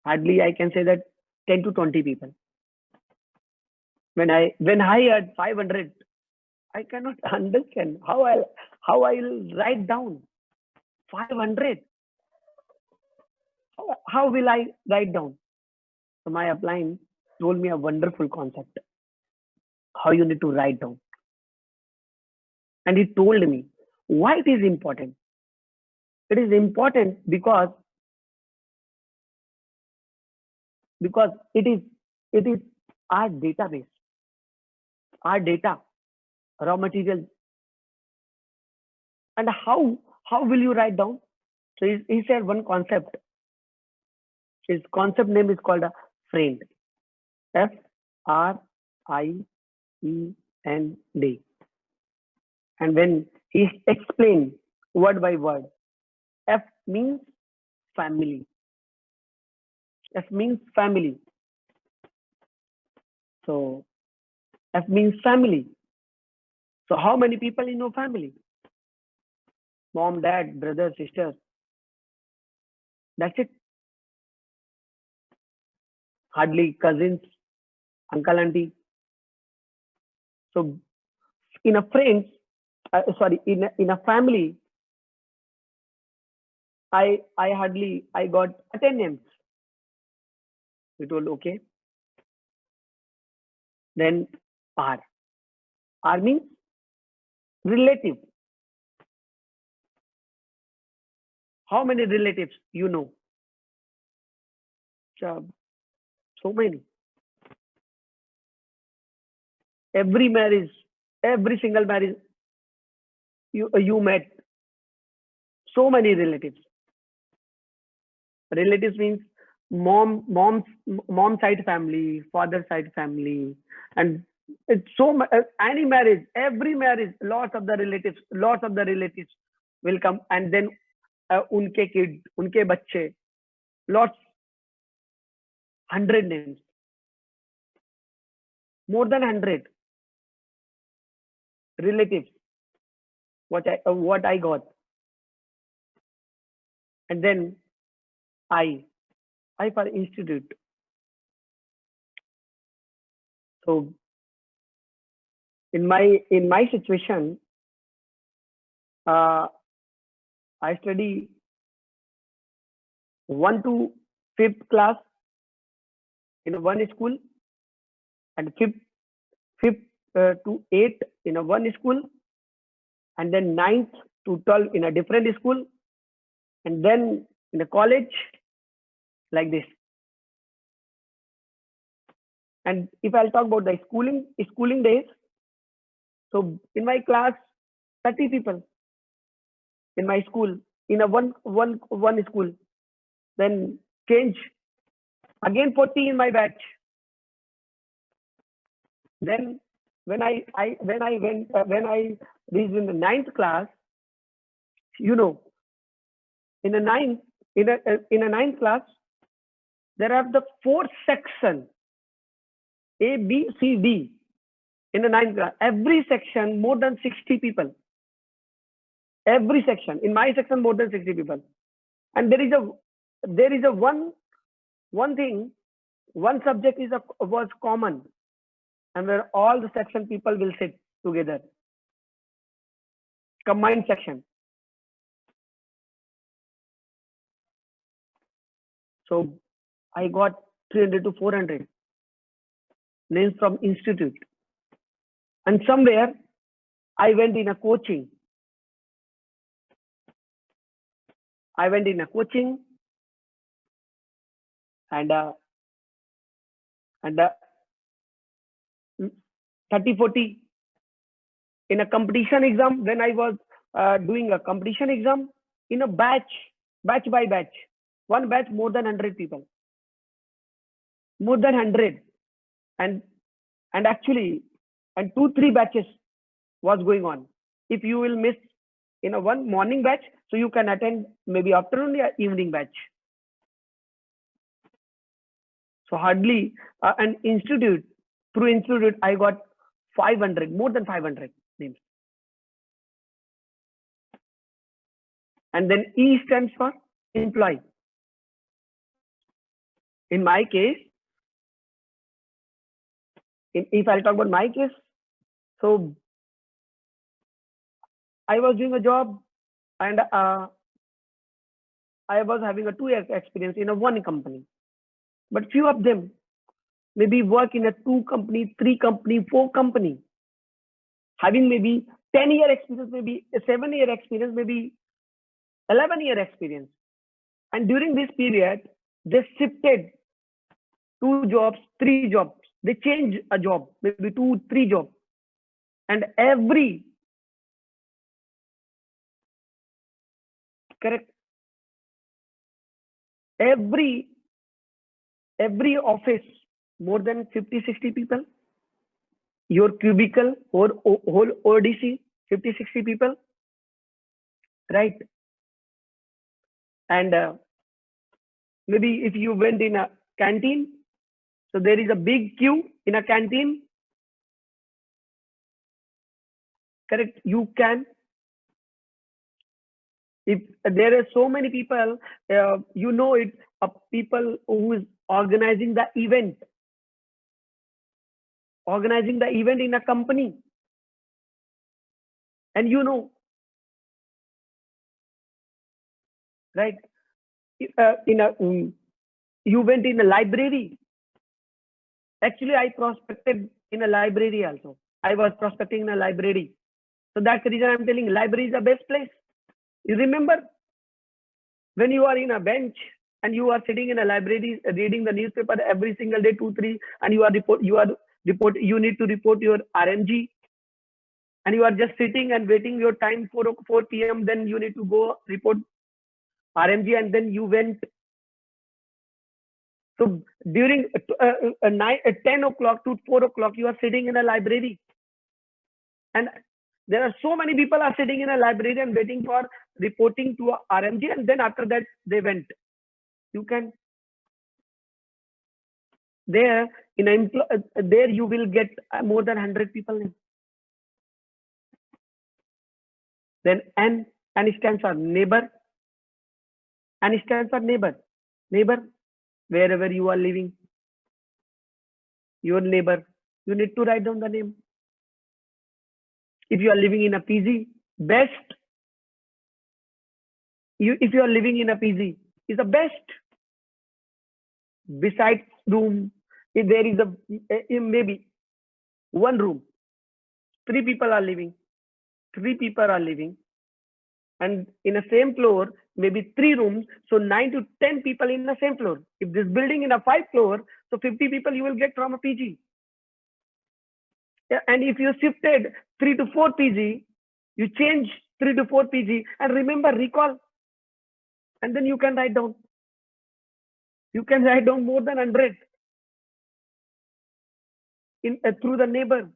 Hardly I can say that 10 to 20 people. When I had 500, I cannot understand how I'll write down 500. How will I write down? So my upline told me a wonderful concept, how you need to write down. And he told me why it is important. It is important because it is our database, our data, raw material. And how will you write down? So he said one concept. His concept name is called a FRIEND. FRIEND. And when he explained word by word, F means family. F means family. So F means family. So how many people in your family? Mom, dad, brother, sister. That's it. Hardly cousins, uncle, auntie. So in a friends, in a family, I got 10 names. We told okay. Then R. R means relative. How many relatives you know? So many. Every marriage, every single marriage you met. So many relatives. Relatives means mom side family, father side family, and it's any marriage, every marriage, lots of the relatives will come, and then unke kid, unke bacche, lots, 100 names, more than 100 relatives. What I got, and then I for institute. So in my situation, I study 1 to 5th class in one school, and 5th to 8th in one school, and then 9th to 12th in a different school, and then in the college, like this. And if I'll talk about the schooling days, so in my class, 30 people in my school, in a one school, then change again 40 in my batch. Then when I reached in the 9th class, in a 9th class, there are the 4 sections, A, B, C, D. In the 9th class, every section more than 60 people. Every section, in my section, more than 60 people. And there is a one thing, one subject was common, and where all the section people will sit together. Combined section. So I got 300 to 400 names from institute. And somewhere I went in a coaching. And 30-40 in a competition exam. When I was doing a competition exam in a batch by batch, one batch more than 100 people, more than 100, and actually, and 2-3 batches was going on. If you will miss in a one morning batch, so you can attend maybe afternoon or evening batch. So hardly an institute, through institute, I got 500, more than 500 names. And then E stands for employee. In my case, if I'll talk about my case, so I was doing a job, and I was having a 2-year experience in a one company. But few of them maybe work in a 2 company, 3 company, 4 company, having maybe 10-year experience, maybe a 7-year experience, maybe 11-year experience. And during this period, they shifted 2 jobs, 3 jobs. They changed a job, maybe 2, 3 jobs. And every office, more than 50-60 people. Your cubicle or whole ODC, 50-60 people, right? And Maybe if you went in a canteen, so there is a big queue in a canteen. Correct? You can. If there are so many people, you know it, people who is organizing the event in a company, and you know, right? You went in a library. Actually, I prospected in a library also. I was prospecting in a library. So that's the reason I'm telling library is the best place. You remember when you are in a bench and you are sitting in a library reading the newspaper every single day, 2-3, and you need to report your RMG, and you are just sitting and waiting your time 4 p.m. Then you need to go report RMG, and then you went. So during 10 o'clock to 4 o'clock, you are sitting in a library, and there are so many people are sitting in a library and waiting for reporting to RMG, and then after that they went. You can there there you will get more than 100 people in. Then N stands for neighbor. N stands for neighbor. Neighbor, wherever you are living, your neighbor, you need to write down the name. If you are living in a PG, best. If you are living in a PG, is the best. Besides room, if there is maybe one room, 3 people are living. 3 people are living, and in the same floor, maybe 3 rooms, so 9 to 10 people in the same floor. If this building in a 5 floor, so 50 people you will get from a PG. Yeah, and if you shifted 3 to 4 PG, you change 3 to 4 PG, and remember, recall, and then you can write down. You can write down more than 100 through the neighbor.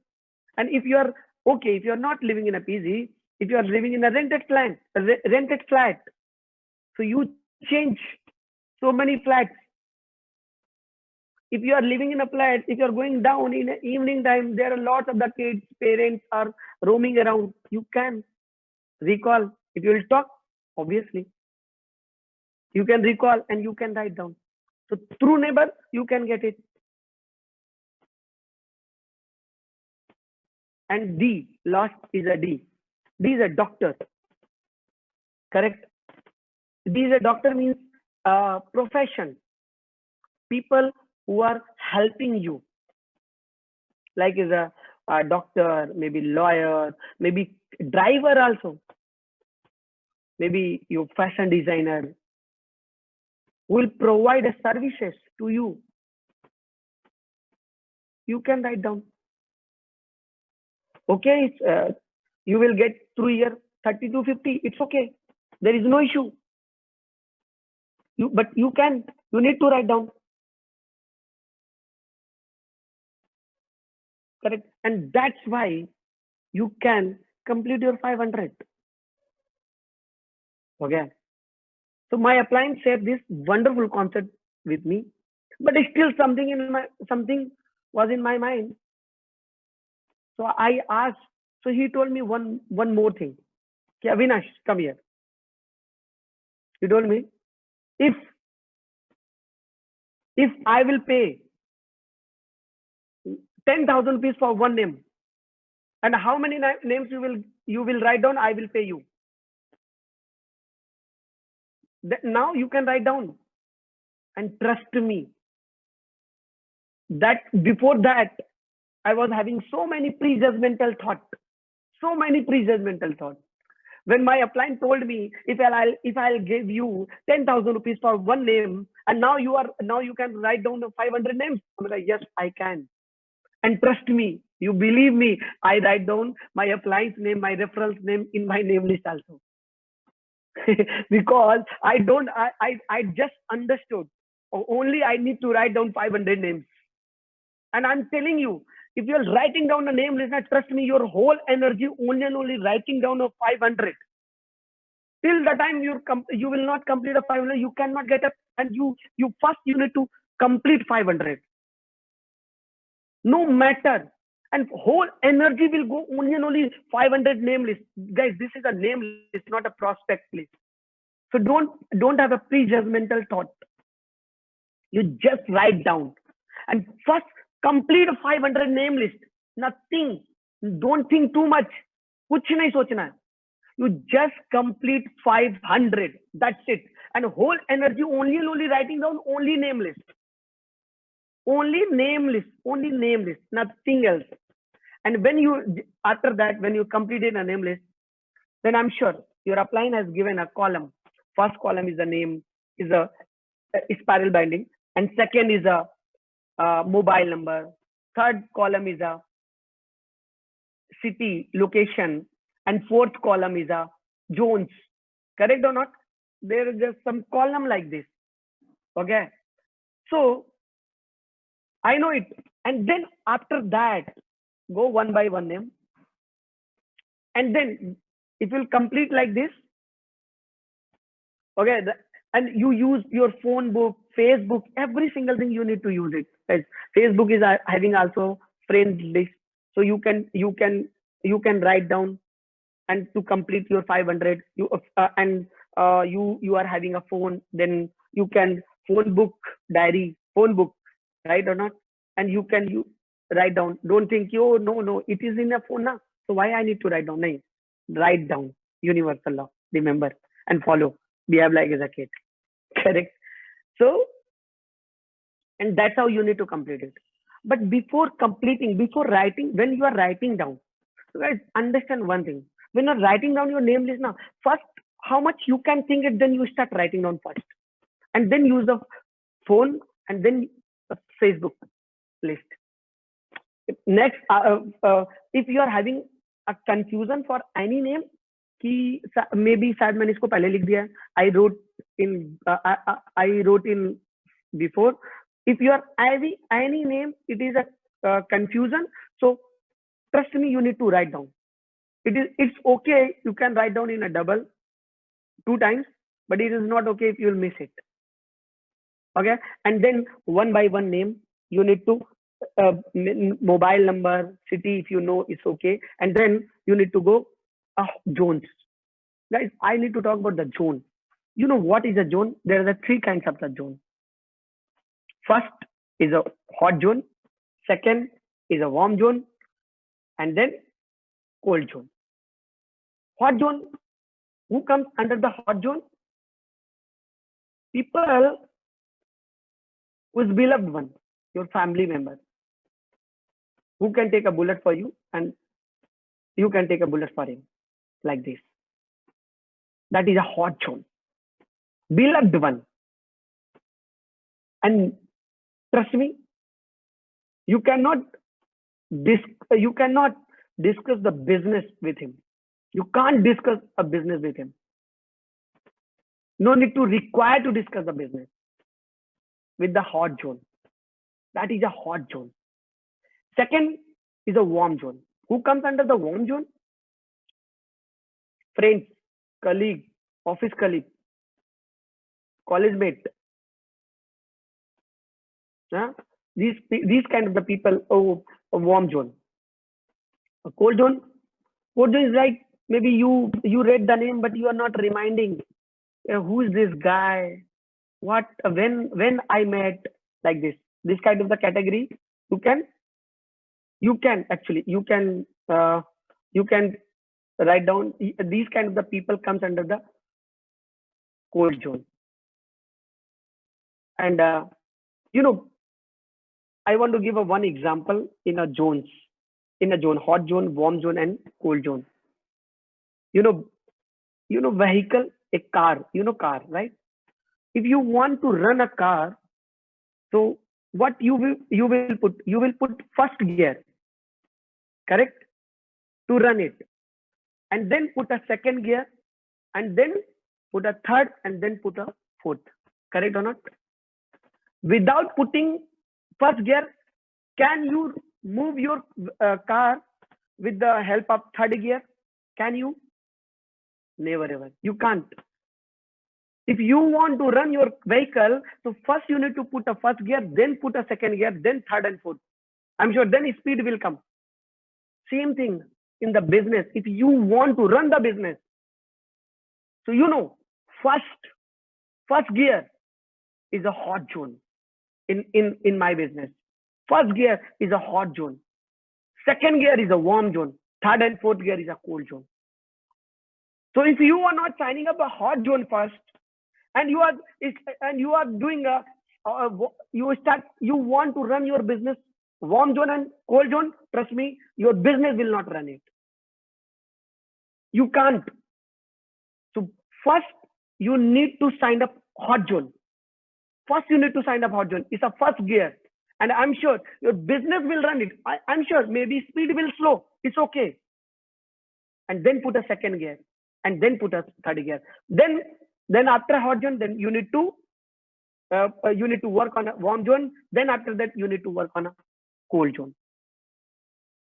And if you are okay, if you are not living in a PG, if you are living in a rented flat, so you change so many flats. If you are living in a flat, if you are going down in the evening time, there are lots of the kids, parents are roaming around. You can recall. If you will talk, obviously, you can recall and you can write down. So through neighbor, you can get it. And D, last is a D. D is a doctor. Correct? D is a doctor means profession. People who are helping you. Like is a doctor, maybe lawyer, maybe driver also. Maybe your fashion designer will provide services to you. You can write down. Okay, you will get through year 30 to 50. It's okay. There is no issue. But you need to write down. Correct. And that's why you can complete your 500. Okay. So my appliance shared this wonderful concept with me, but still something was in my mind. So I asked. So he told me one more thing. Okay, Avinash, come here. He told me, if I will pay 10,000 rupees for one name, and how many names you will write down, I will pay you. Now you can write down, and trust me, that before that I was having so many prejudgmental thoughts. When my upline told me, if I'll give you 10,000 rupees for one name, and now you can write down the 500 names, I'm like, yes, I can. And trust me, you believe me, I write down my appliance name, my referrals name in my name list also. Because I just understood. Only I need to write down 500 names. And I'm telling you, if you're writing down a name list, trust me, your whole energy only writing down of 500. Till the time you will not complete a 500, you cannot get up. And you first you need to complete 500, no matter. And whole energy will go only and only 500 name list. Guys, this is a name list, not a prospect list. So don't have a prejudgmental thought. You just write down and first complete a 500 name list. Nothing. Don't think too much. कुछ नहीं सोचना है. You just complete 500. That's it. And whole energy only and only writing down only name list. Only name list. Only name list. Nothing else. And when you, after that, when you completed a name list, then I'm sure your upline has given a column. First column is the name, is a spiral binding. And second is a mobile number. Third column is a city, location. And fourth column is a zones. Correct or not? There is just some column like this. Okay. So I know it. And then after that, go one by one name. And then it will complete like this. Okay. And you use your phone book, Facebook, every single thing you need to use it. As Facebook is having also friend list. So you can write down, and to complete your 500, you are having a phone, then you can phone book, diary, phone book, right or not? And you write down. Don't think, oh no, it is in a phone now. So why I need to write down? No, write down. Universal law. Remember and follow. Behave like a kid. Correct. So, and that's how you need to complete it. But before writing, when you are writing down, so guys, understand one thing. When you're writing down your name list now, first, how much you can think it, then you start writing down first. And then use the phone, and then Facebook list. Next, if you are having a confusion for any name, कि maybe शायद मैंने इसको पहले लिख दिया है. I wrote in before. If you are having any name, it is a confusion. So trust me, you need to write down. It's okay. You can write down in a double 2 times, but it is not okay if you will miss it. Okay. And then one by one name, you need to mobile number, city, if you know, it's okay. And then you need to go zones. Guys, I need to talk about the zone. You know what is a zone? There are the 3 kinds of the zone. First is a hot zone. Second is a warm zone. And then cold zone. Hot zone. Who comes under the hot zone? People whose beloved one, your family member, who can take a bullet for you and you can take a bullet for him, like this. That is a hot zone. Beloved one. And trust me, you cannot discuss the business with him. You can't discuss a business with him. No need to require to discuss the business with the hot zone. That is a hot zone. Second is a warm zone. Who comes under the warm zone? Friends, colleague, office colleague, college mate. These kind of the people. Oh, a warm zone. A cold zone. Cold zone is like, maybe you read the name, but you are not reminding. Who is this guy? What? When I met, like this. This kind of the category. You can write down. These kind of the people comes under the cold zone. And I want to give one example in a zones. In a zone, hot zone, warm zone, and cold zone. Vehicle, a car. Car, right? If you want to run a car, so what you will put? You will put first gear, correct? To run it, and then put a second gear, and then put a third, and then put a fourth. Correct or not? Without putting first gear, can you move your car with the help of third gear? Can you? Never ever. You can't. If you want to run your vehicle, so first you need to put a first gear, then put a second gear, then third and fourth. I'm sure then speed will come. Same thing in the business. If you want to run the business, so you know, first gear is a hot zone in my business. First gear is a hot zone. Second gear is a warm zone. Third and fourth gear is a cold zone. So if you are not signing up a hot zone first, and you are doing you want to run your business warm zone and cold zone, trust me, your business will not run it. You can't. So first you need to sign up hot zone. First you need to sign up hot zone. It's a first gear. And I'm sure your business will run it. I'm sure maybe speed will slow. It's okay. And then put a second gear. And then put a third gear. Then after hot zone, then you need to work on a warm zone. Then after that, you need to work on a cold zone.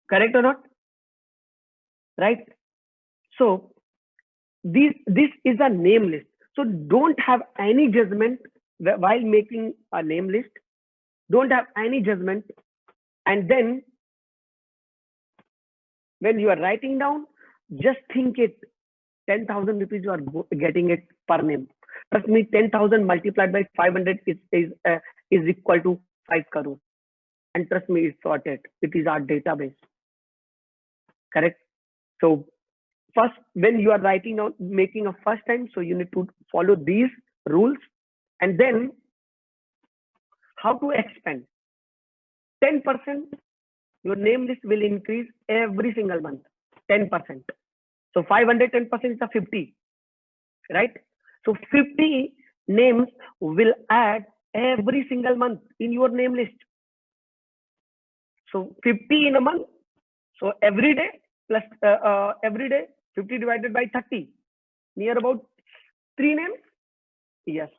Correct or not? Right? So this is a name list. So don't have any judgment while making a name list. Don't have any judgment. And then when you are writing down, just think it. 10,000 rupees you are getting it per name. Trust me, 10,000 multiplied by 500 is equal to 5 crore. And trust me, it's sorted. It is our database. Correct? So first, when you are writing down, making a first time, so you need to follow these rules. And then how to expand. 10%, your name list will increase every single month. 10%. So 510% is a 50, right? So 50 names will add every single month in your name list. So 50 in a month. So every day plus every day 50 divided by 30, near about 3 names. Yes.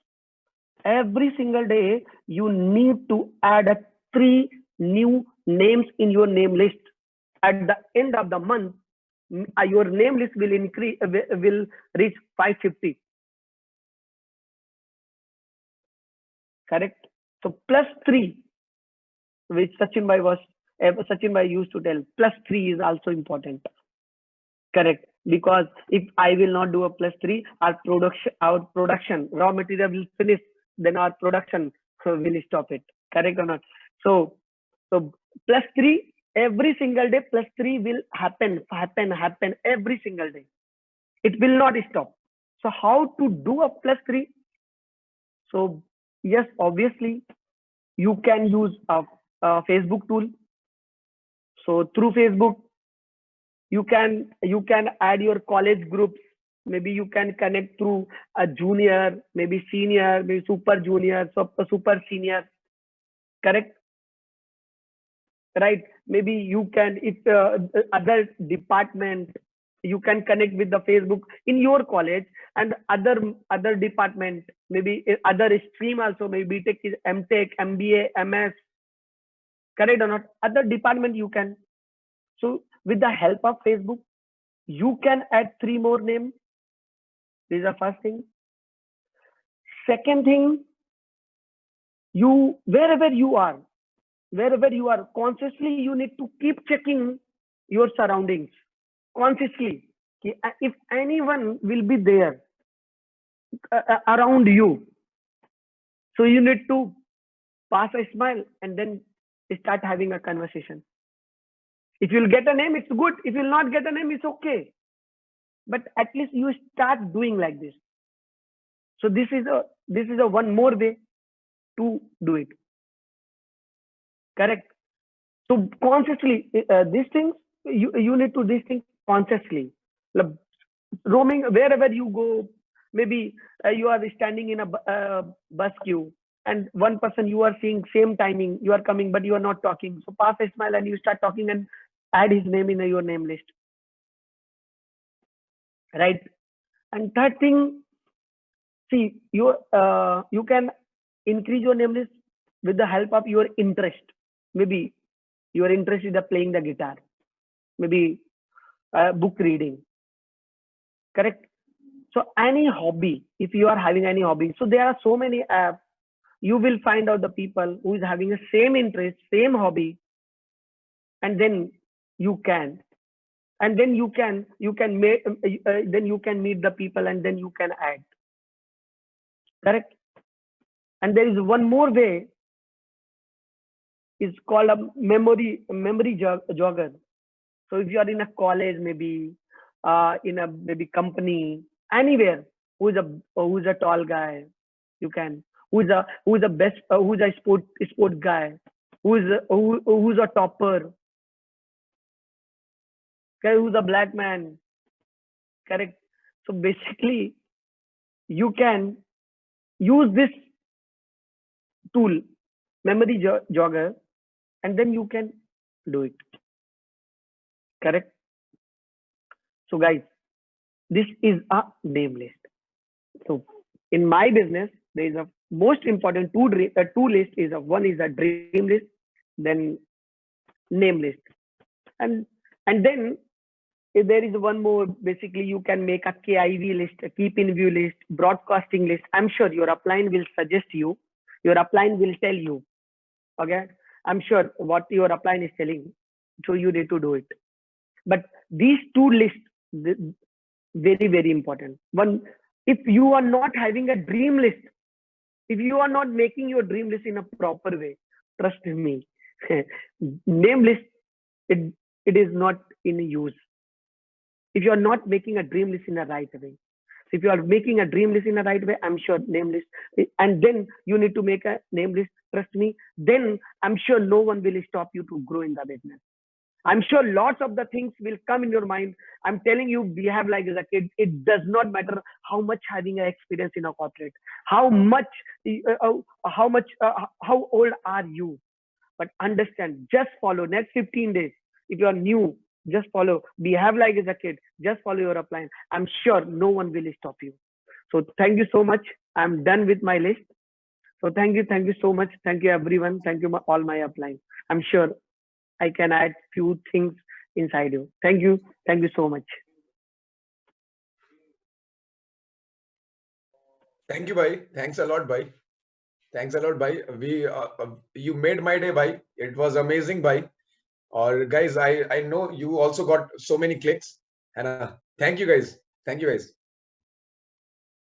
Every single day you need to add 3 new names in your name list. At the end of the month, your name list will increase, will reach 550. Correct? So plus 3, which Sachin Bhai used to tell, plus 3 is also important. Correct? Because if I will not do a plus 3, our production, raw material will finish, then our production will stop it. Correct or not? So plus 3. Every single day, plus 3 will happen every single day. It will not stop. So how to do a plus 3? So yes, obviously, you can use a Facebook tool. So through Facebook, you can add your college groups. Maybe you can connect through a junior, maybe senior, maybe super junior, super senior. Correct? Right? Maybe you can, if other department, you can connect with the Facebook in your college, and other department, maybe other stream also, maybe BTech is MTech, MBA, MS. Correct or not? Other department you can. So with the help of Facebook, you can add 3 more names. This is the first thing. Second thing, wherever you are, consciously you need to keep checking your surroundings. Consciously, if anyone will be there around you, so you need to pass a smile and then start having a conversation. If you'll get a name, it's good. If you'll not get a name, it's okay. But at least you start doing like this. So this is a one more way to do it. Correct? So consciously, these things, you need to do these things consciously. Roaming wherever you go, maybe you are standing in a bus queue, and one person you are seeing same timing, you are coming, but you are not talking. So pass a smile and you start talking and add his name in your name list. Right? And third thing, see, you can increase your name list with the help of your interest. Maybe your interest is playing the guitar, maybe book reading. Correct? So any hobby, if you are having any hobby, so there are so many apps. You will find out the people who is having the same interest, same hobby, and then you can, and then you can make, then you can meet the people, and then you can add. Correct. And there is one more way, is called a memory jogger. So if you are in a college, maybe in a maybe company, anywhere, who's a tall guy, you can, who's a best, who's a sport guy, who's a topper, okay, who's a black man, correct. So basically, you can use this tool, memory jogger, and then you can do it, correct. So guys, this is a name list. So in my business, there is a most important two list is one is a dream list, then name list, and then if there is one more. Basically, you can make a KIV list, a keep in view list, broadcasting list. I'm sure your upline will suggest you, your upline will tell you. Okay, I'm sure what your upline is telling, so you need to do it. But these two lists, very important. One, if you are not having a dream list, if you are not making your dream list in a proper way, trust me, name list, it, it is not in use. If you are not making a dream list in the right way. So if you are making a dream list in the right way, I'm sure name list, and then you need to make a name list, trust me, then I'm sure no one will stop you to grow in the business. I'm sure lots of the things will come in your mind. I'm telling you, behave like as a kid. It does not matter how much having an experience in a corporate, how much, how old are you? But understand, just follow next 15 days. If you are new, just follow. Behave like as a kid. Just follow your upline. I'm sure no one will stop you. So thank you so much. I'm done with my list. So thank you so much. Thank you everyone. Thank you all my upline. I'm sure I can add few things inside you. Thank you so much. Thank you, bhai. Thanks a lot, bhai. Thanks a lot, bhai. You made my day, bhai. It was amazing, bhai. Or guys, I know you also got so many clicks, and thank you guys. Thank you guys.